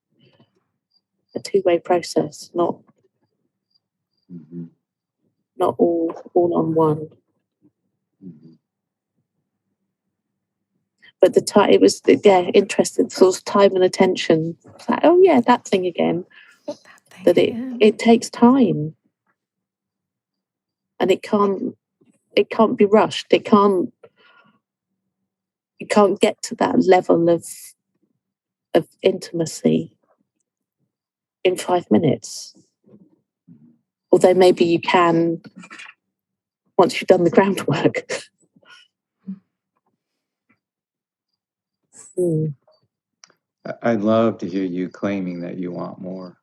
process, not all on one. Mm-hmm. But the time, it was interesting, sort of time and attention. It's like, oh yeah, that thing again. That it takes time, and it can't be rushed. You can't get to that level of intimacy in 5 minutes. although maybe you can once you've done the groundwork. I'd love to hear you claiming that you want more.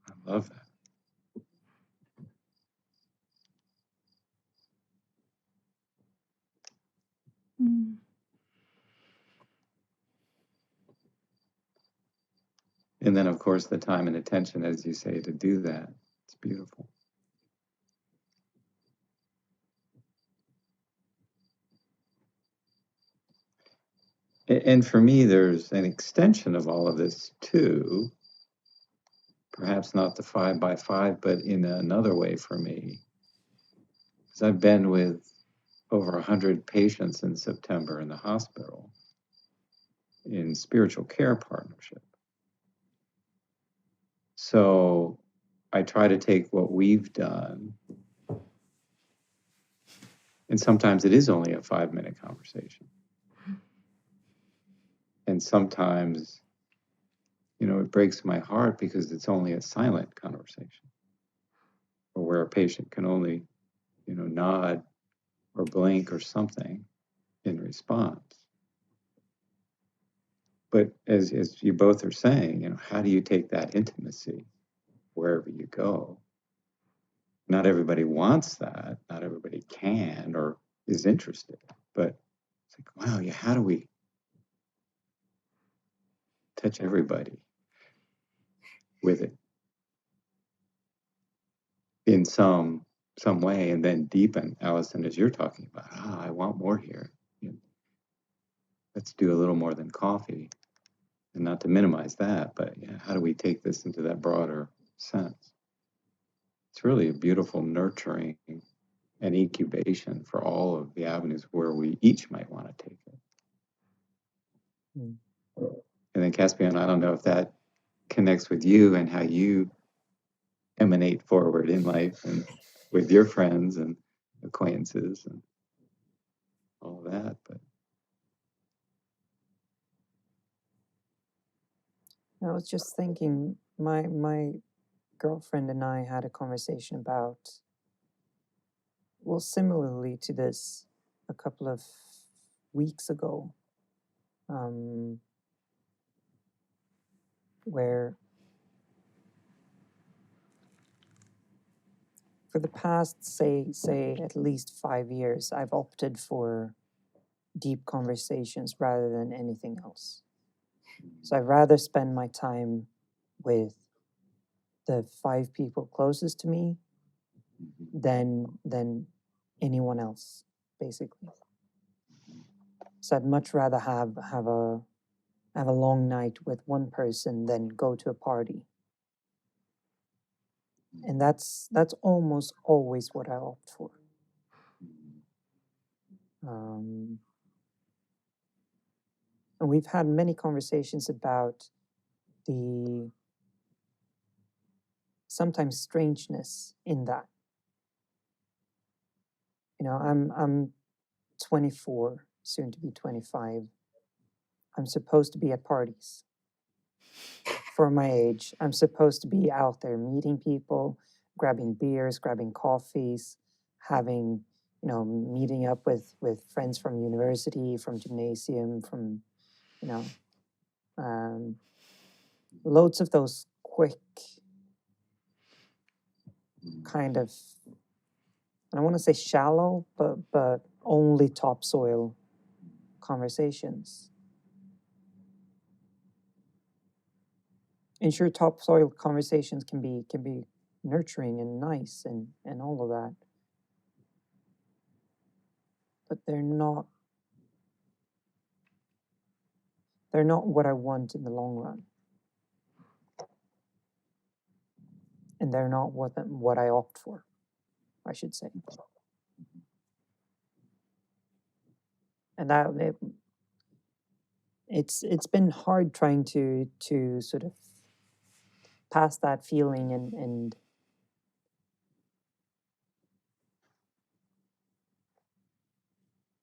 I love that. Mm. And then, of course, the time and attention, as you say, to do that. It's beautiful. And for me, there's an extension of all of this too. Perhaps not the 5x5, but in another way for me. Because I've been with over 100 patients in September in the hospital in spiritual care partnership. So I try to take what we've done, and sometimes it is only a 5-minute conversation. And sometimes, it breaks my heart because it's only a silent conversation, or where a patient can only, nod or blink or something in response. But as you both are saying, how do you take that intimacy wherever you go? Not everybody wants that. Not everybody can or is interested. But it's like, wow, yeah, how do we touch everybody with it in some way, and then deepen, Alison, as you're talking about, I want more here. Let's do a little more than coffee. And not to minimize that, but how do we take this into that broader sense? It's really a beautiful nurturing and incubation for all of the avenues where we each might want to take it. Mm. And then Caspian, I don't know if that connects with you and how you emanate forward in life and with your friends and acquaintances and all that, but I was just thinking, my girlfriend and I had a conversation about, well, similarly to this a couple of weeks ago, where for the past, say at least 5 years, I've opted for deep conversations rather than anything else. So I'd rather spend my time with the 5 people closest to me than anyone else, basically. So I'd much rather have a long night with one person than go to a party. And that's almost always what I opt for. And we've had many conversations about the sometimes strangeness in that. I'm 24, soon to be 25. I'm supposed to be at parties. For my age, I'm supposed to be out there meeting people, grabbing beers, grabbing coffees, having, meeting up with friends from university, from gymnasium, from, loads of those quick kind of, I don't want to say shallow, but only topsoil conversations. And sure, topsoil conversations can be nurturing and nice and all of that, but they're not what I want in the long run, and they're not what I opt for, I should say. And that it's been hard trying to sort of pass that feeling and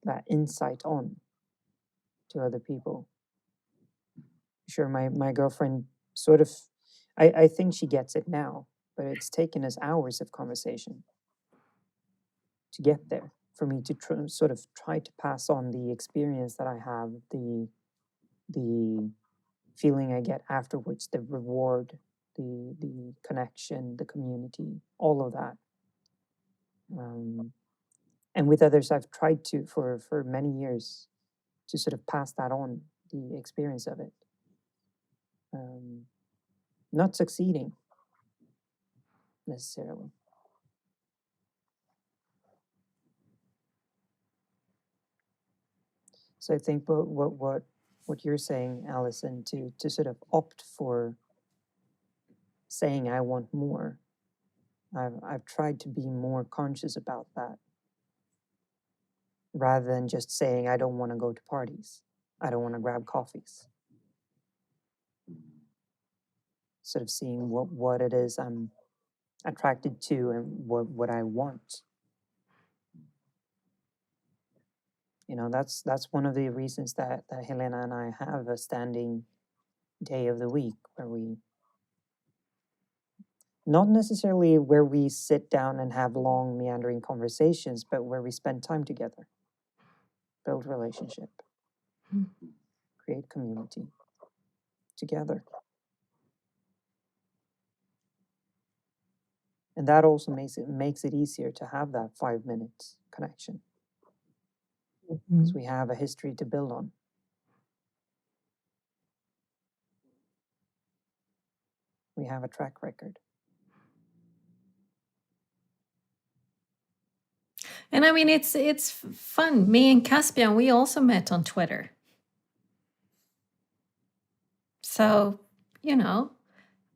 that insight on to other people. Sure, my girlfriend sort of, I think she gets it now, but it's taken us hours of conversation to get there, for me to sort of try to pass on the experience that I have, the feeling I get afterwards, the reward, the connection, the community, all of that. And with others, I've tried to, for many years, to sort of pass that on, the experience of it. Not succeeding necessarily. So I think what you're saying, Alison, to sort of opt for saying I want more, I've tried to be more conscious about that, rather than just saying I don't want to go to parties, I don't want to grab coffees. Sort of seeing what it is I'm attracted to and what I want. You know, that's one of the reasons that Helena and I have a standing day of the week where we, not necessarily where we sit down and have long meandering conversations, but where we spend time together, build relationship, create community together. And that also makes it easier to have that 5-minute connection. Because we have a history to build on. We have a track record. And I mean, it's fun. Me and Caspian, we also met on Twitter. So, you know,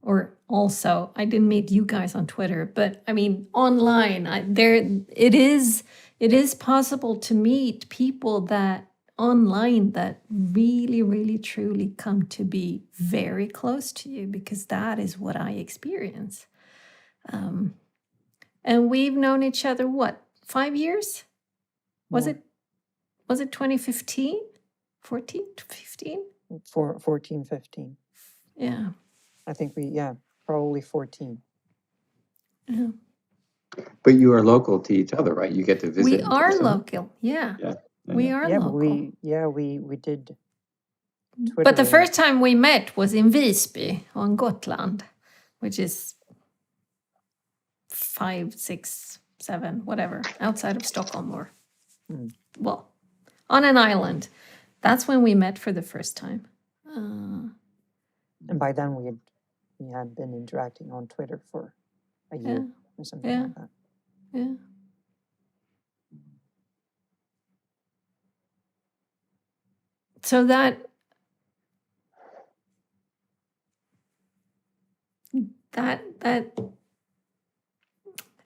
or also, I didn't meet you guys on Twitter, but I mean, online, it is possible to meet people that online that really, really, truly come to be very close to you, because that is what I experience. And we've known each other, what, 5 years? Was it 2015? 14, 15? 14, 15. Yeah. I think probably 14. Yeah. But you are local to each other, right? You get to visit. We are local, yeah. We are local. We did Twitter. But the first time we met was in Visby on Gotland, which is 5, 6, 7, whatever, outside of Stockholm, or well, on an island. That's when we met for the first time. And by then we had been interacting on Twitter for a year or something like that. Yeah. So that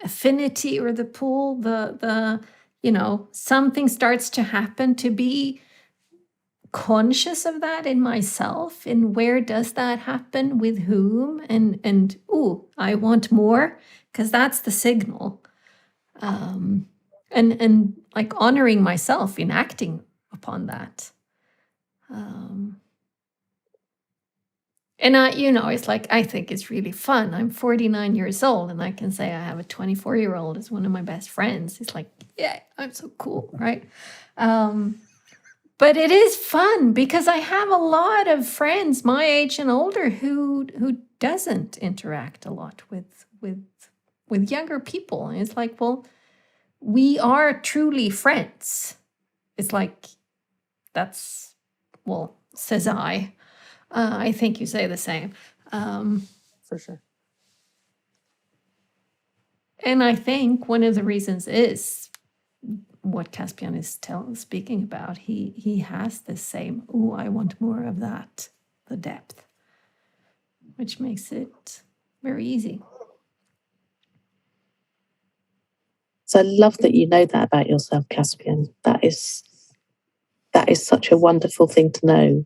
affinity, or the pull, the you know, something starts to happen, to be conscious of that in myself, and where does that happen, with whom, and I want more, because that's the signal. And like honoring myself in acting upon that. And you know, it's like, I think it's really fun. I'm 49 years old, and I can say I have a 24-year-old as one of my best friends. It's like, yeah, I'm so cool, right? But it is fun, because I have a lot of friends my age and older who doesn't interact a lot with younger people. And it's like, well, we are truly friends. It's like, that's, well, says I. I think you say the same. For sure. And I think one of the reasons is what Caspian is speaking about. He has the same, I want more of that, the depth, which makes it very easy. So I love that you know that about yourself, Caspian. That is such a wonderful thing to know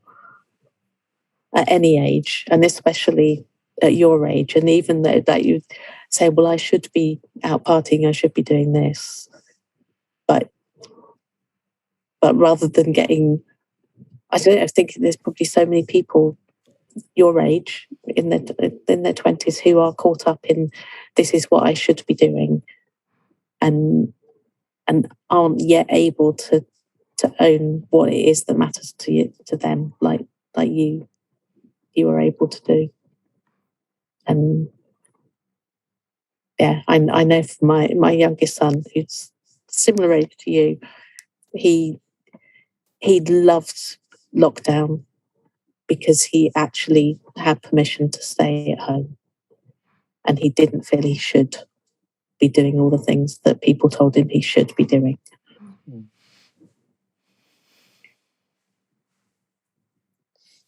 at any age, and especially at your age. And even that you say, well, I should be out partying, I should be doing this. But rather than getting, I don't know, I think there's probably so many people your age, in their 20s, who are caught up in this is what I should be doing, and aren't yet able to own what it is that matters to them, like you are able to do. And yeah, I know for my youngest son, who's similar age to you, he loved lockdown because he actually had permission to stay at home, and he didn't feel he should be doing all the things that people told him he should be doing.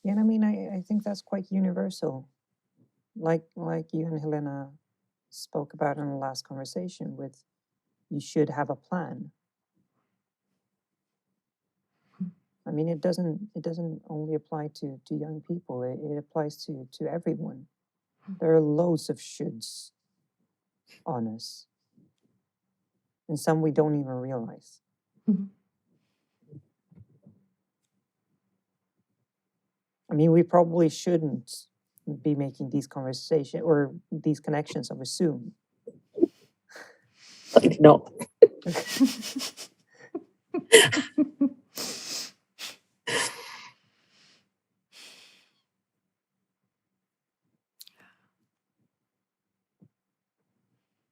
Yeah, and I mean, I think that's quite universal. Like you and Helena spoke about in the last conversation, with you should have a plan. I mean, it doesn't only apply to young people. It applies to everyone. There are loads of shoulds on us, and some we don't even realize. I mean, we probably shouldn't be making these conversations or these connections over Zoom. But not.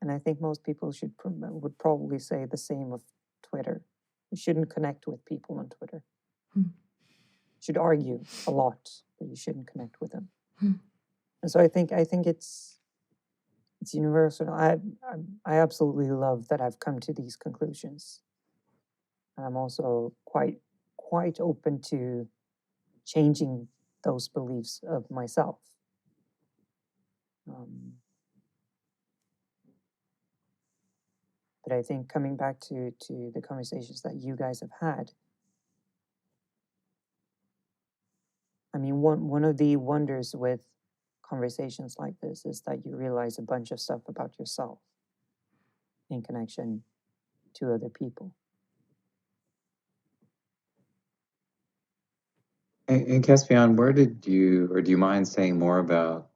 And I think most people would probably say the same of Twitter. You shouldn't connect with people on Twitter. You should argue a lot, but you shouldn't connect with them. And so I think it's universal. I absolutely love that I've come to these conclusions. And I'm also quite open to changing those beliefs of myself. But I think coming back to the conversations that you guys have had, I mean, one of the wonders with conversations like this is that you realize a bunch of stuff about yourself in connection to other people. And Caspian, where did you, or do you mind saying more about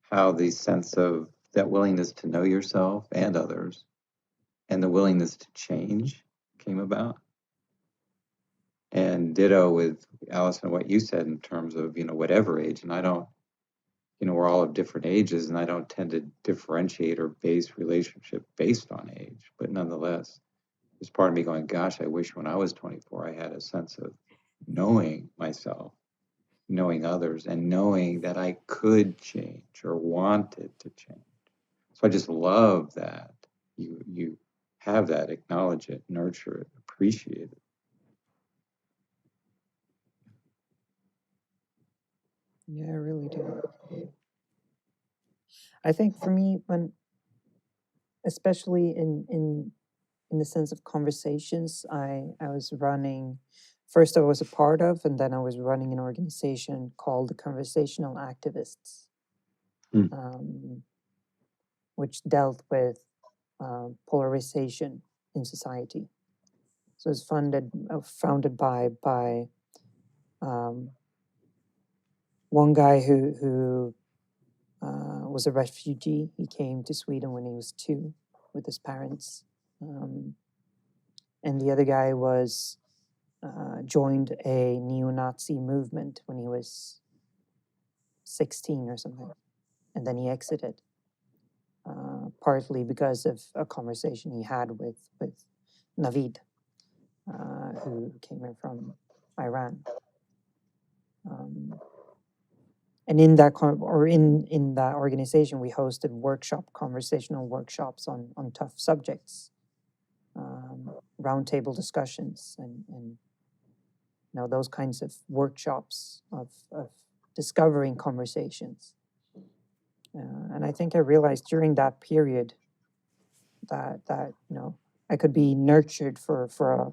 how the sense of that willingness to know yourself and others and the willingness to change came about? And ditto with Alison, what you said in terms of, whatever age, and I don't, we're all of different ages, and I don't tend to differentiate or base relationship based on age, but nonetheless, there's part of me going, gosh, I wish when I was 24, I had a sense of knowing myself, knowing others, and knowing that I could change or wanted to change. So I just love that you have that, acknowledge it, nurture it, appreciate it. Yeah, I really do. I think for me, especially in the sense of conversations, I was running. First, I was a part of, and then I was running an organization called the Conversational Activists, which dealt with polarization in society. So it's founded by one guy who was a refugee. He came to Sweden when he was 2 with his parents, and the other guy was joined a neo-Nazi movement when he was 16 or something, and then he exited, partly because of a conversation he had with Navid, who came in from Iran. And in that in that organization, we hosted conversational workshops on tough subjects, roundtable discussions, and those kinds of workshops of discovering conversations. And I think I realized during that period that I could be nurtured for a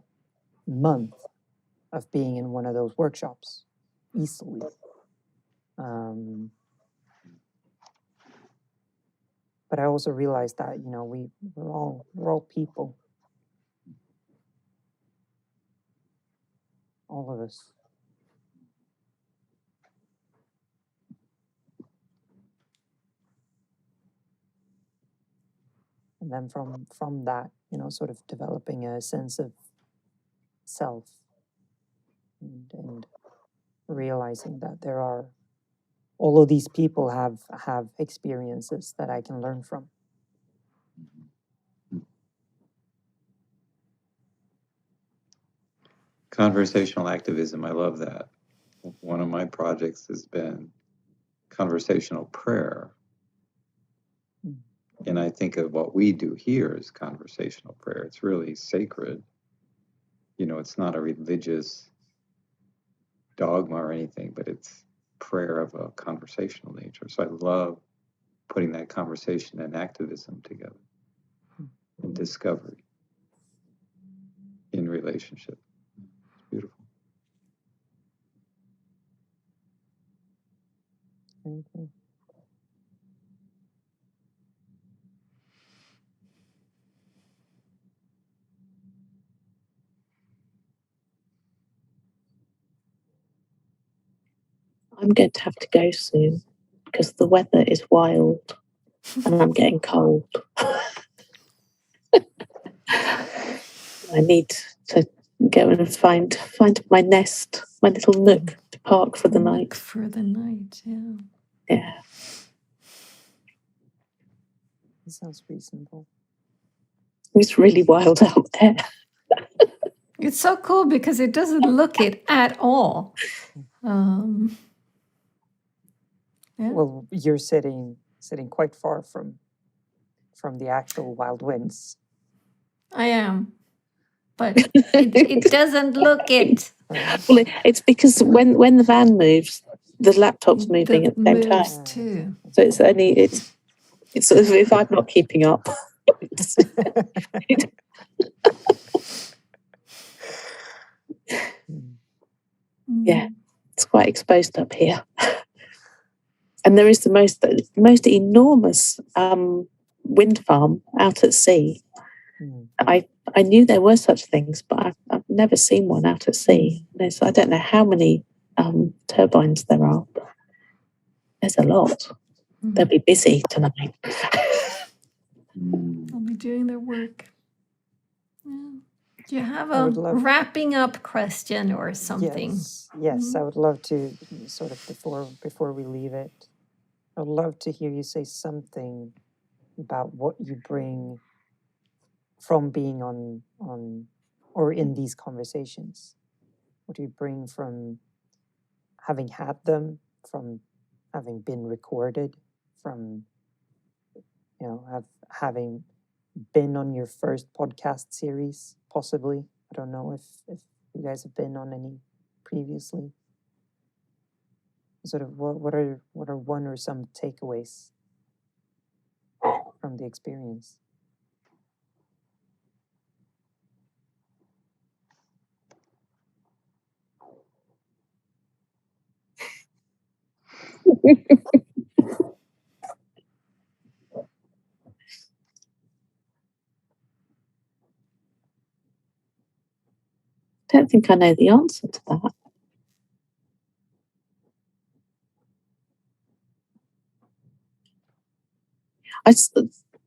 month of being in one of those workshops easily. But I also realized that we're all people, all of us. then from that, sort of developing a sense of self, and realizing that there are all of these people have experiences that I can learn from. Conversational activism, I love that. One of my projects has been conversational prayer. And I think of what we do here as conversational prayer. It's really sacred. It's not a religious dogma or anything, but it's prayer of a conversational nature. So I love putting that conversation and activism together, and discovery in relationship. It's beautiful. Okay. I'm going to have to go soon because the weather is wild and I'm getting cold. I need to go and find my nest, my little nook to park for the night. For the night, yeah. Yeah. That sounds reasonable. It's really wild out there. It's so cool because it doesn't look it at all. Yeah. Well, you're sitting quite far from the actual wild winds. I am, but it doesn't look it. Well, it's because when the van moves, the laptop's moving at the same time. Moves too. So it's sort of, if I'm not keeping up. Yeah, it's quite exposed up here. And there is the most enormous wind farm out at sea. I knew there were such things, but I've never seen one out at sea. I don't know how many turbines there are, but there's a lot. They'll be busy tonight. They'll be doing their work. Yeah. Do you have a wrapping up question or something? Yes, I would love to, sort of before we leave it, I would love to hear you say something about what you bring from being on or in these conversations. What do you bring from having had them, from having been recorded, from having been on your first podcast series, possibly? I don't know if you guys have been on any previously. Sort of what are one or some takeaways from the experience? I don't think I know the answer to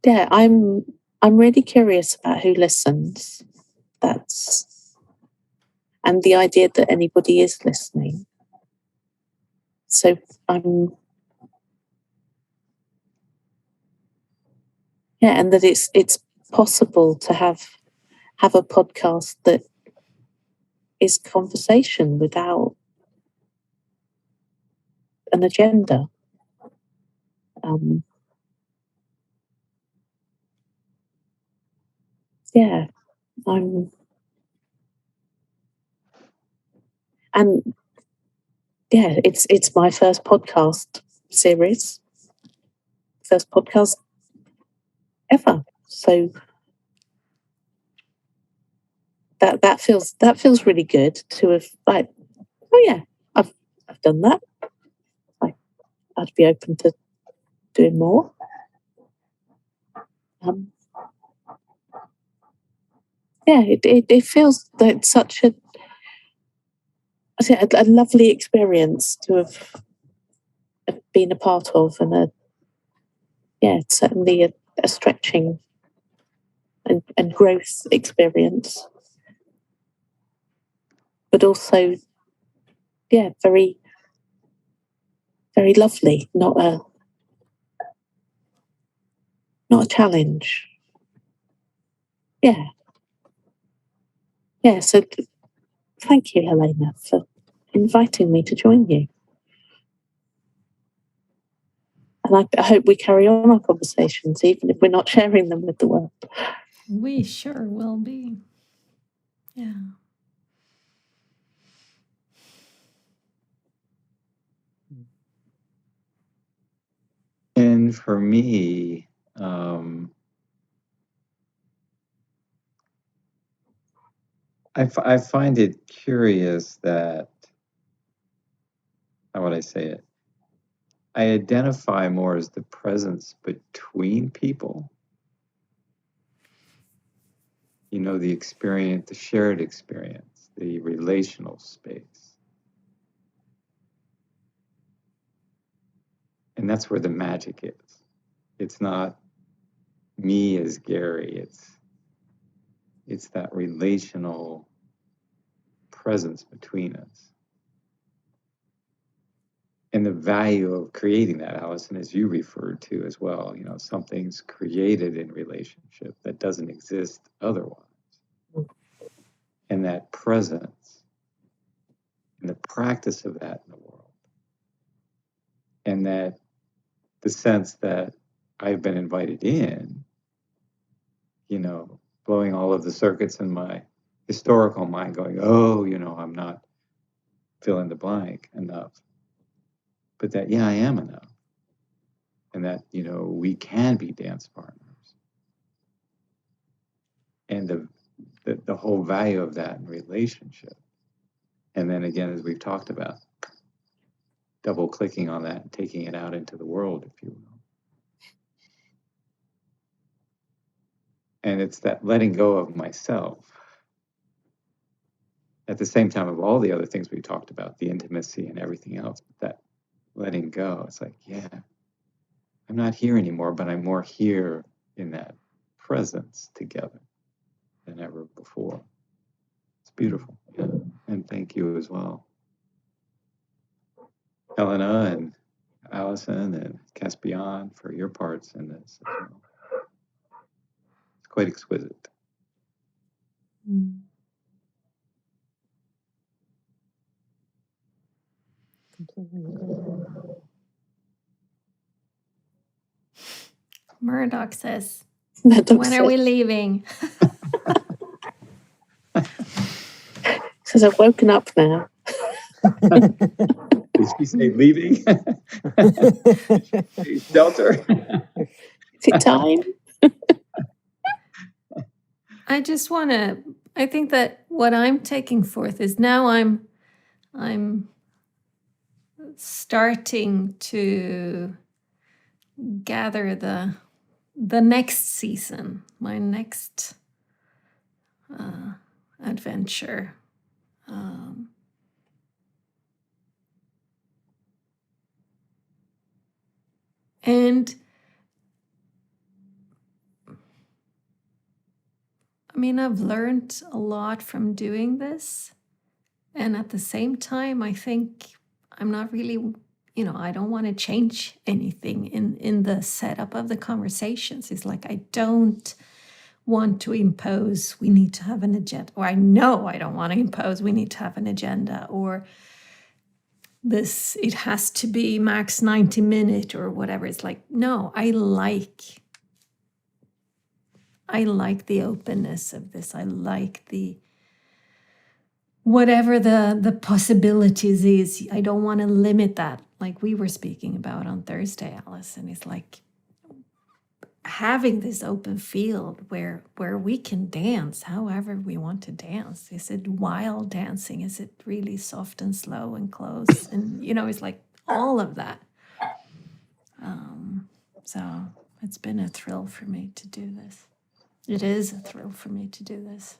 that. I'm really curious about who listens. And the idea that anybody is listening. So and that it's possible to have a podcast that is conversation without an agenda. It's my first podcast series, first podcast ever. So that feels really good to have I've done that. I'd be open to doing more. It feels like such a lovely experience to have been a part of, and it's certainly a stretching and growth experience, but also, yeah, very, very lovely. Not a challenge. Yeah. So thank you, Helena, for inviting me to join you. And I hope we carry on our conversations, even if we're not sharing them with the world. We sure will be. Yeah. And for me, I find it curious that, how would I say it? I identify more as the presence between people. You know, the experience, the shared experience, the relational space. And that's where the magic is. It's not me as Gary, it's that relational presence between us. And the value of creating that, Alison, as you referred to as well, you know, something's created in relationship that doesn't exist otherwise. And that presence and the practice of that in the world. And that the sense that I've been invited in, you know, blowing all of the circuits in my historical mind going, oh, you know, I'm not fill in the blank enough. But that, yeah, I am enough. And that, you know, we can be dance partners. And the whole value of that in relationship. And then again, as we've talked about, double clicking on that and taking it out into the world, if you will. And it's that letting go of myself at the same time of all the other things we talked about, the intimacy and everything else, that letting go, it's like, yeah, I'm not here anymore, but I'm more here in that presence together than ever before. It's beautiful. Yeah. And thank you as well, Helena and Alison and Caspian, for your parts in this as well. It's quite exquisite. Completely agree. Murdoch says, Murdoch when are we leaving? says, I've woken up now. Did she say leaving? Shelter? Is it time? I just want to, I think that what I'm taking forth is now I'm starting to gather the next season, my next adventure. And I mean, I've learned a lot from doing this. And at the same time, I think I'm not really, you know, I don't want to change anything in the setup of the conversations. It's like I don't want to impose, we need to have an agenda, or I know I don't want to impose, we need to have an agenda, or this, it has to be max 90 minute or whatever. It's like, no, I like the openness of this. I like the whatever the possibilities is. I don't want to limit that, like we were speaking about on Thursday, Alison. It's like having this open field where we can dance however we want to dance. Is it wild dancing? Is it really soft and slow and close? And you know, it's like all of that. So it's been a thrill for me to do this. It is a thrill for me to do this.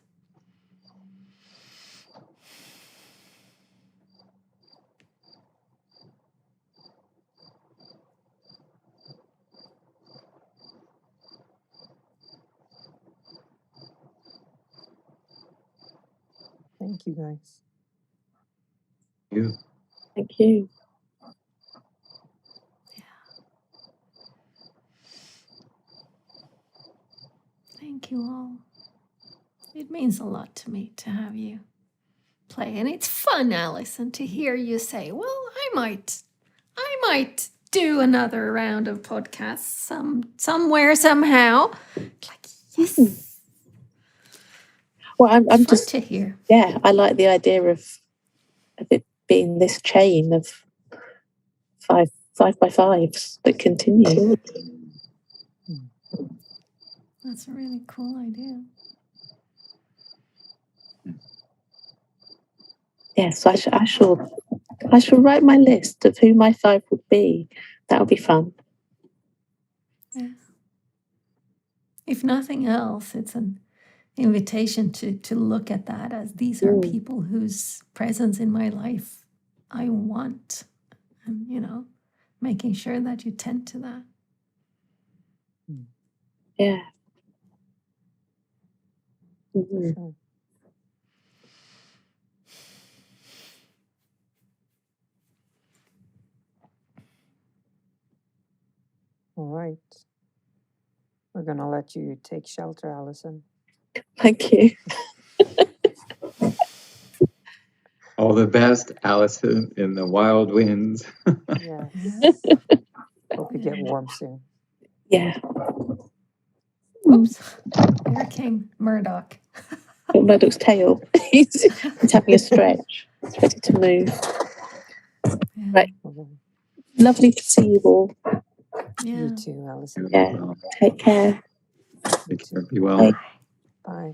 Thank you, guys. You. Thank you. Thank you all. It means a lot to me to have you play. And it's fun, Alison, to hear you say, well, I might do another round of podcasts somewhere, somehow. Like, yes. Well, I'm It's fun just, to hear. yeah, I like the idea of it being this chain of five by fives that continue. That's a really cool idea. Yes, I shall write my list of who my 5 would be. That would be fun. Yeah. If nothing else, it's an invitation to look at that as these are people whose presence in my life I want. And, making sure that you tend to that. Yeah. Mm-hmm. Sure. All right. We're going to let you take shelter, Alison. Thank you. All the best, Alison, in the wild winds. Yes. Yeah. Hope you get warm soon. Yeah. Oops. There came Murdoch. Got Murdoch's tail. He's having a stretch. He's ready to move. Yeah. Right. Okay. Lovely to see you all. Yeah. You too, Alison. Yeah. Take care. You Take too. care. Be well. Bye. Bye.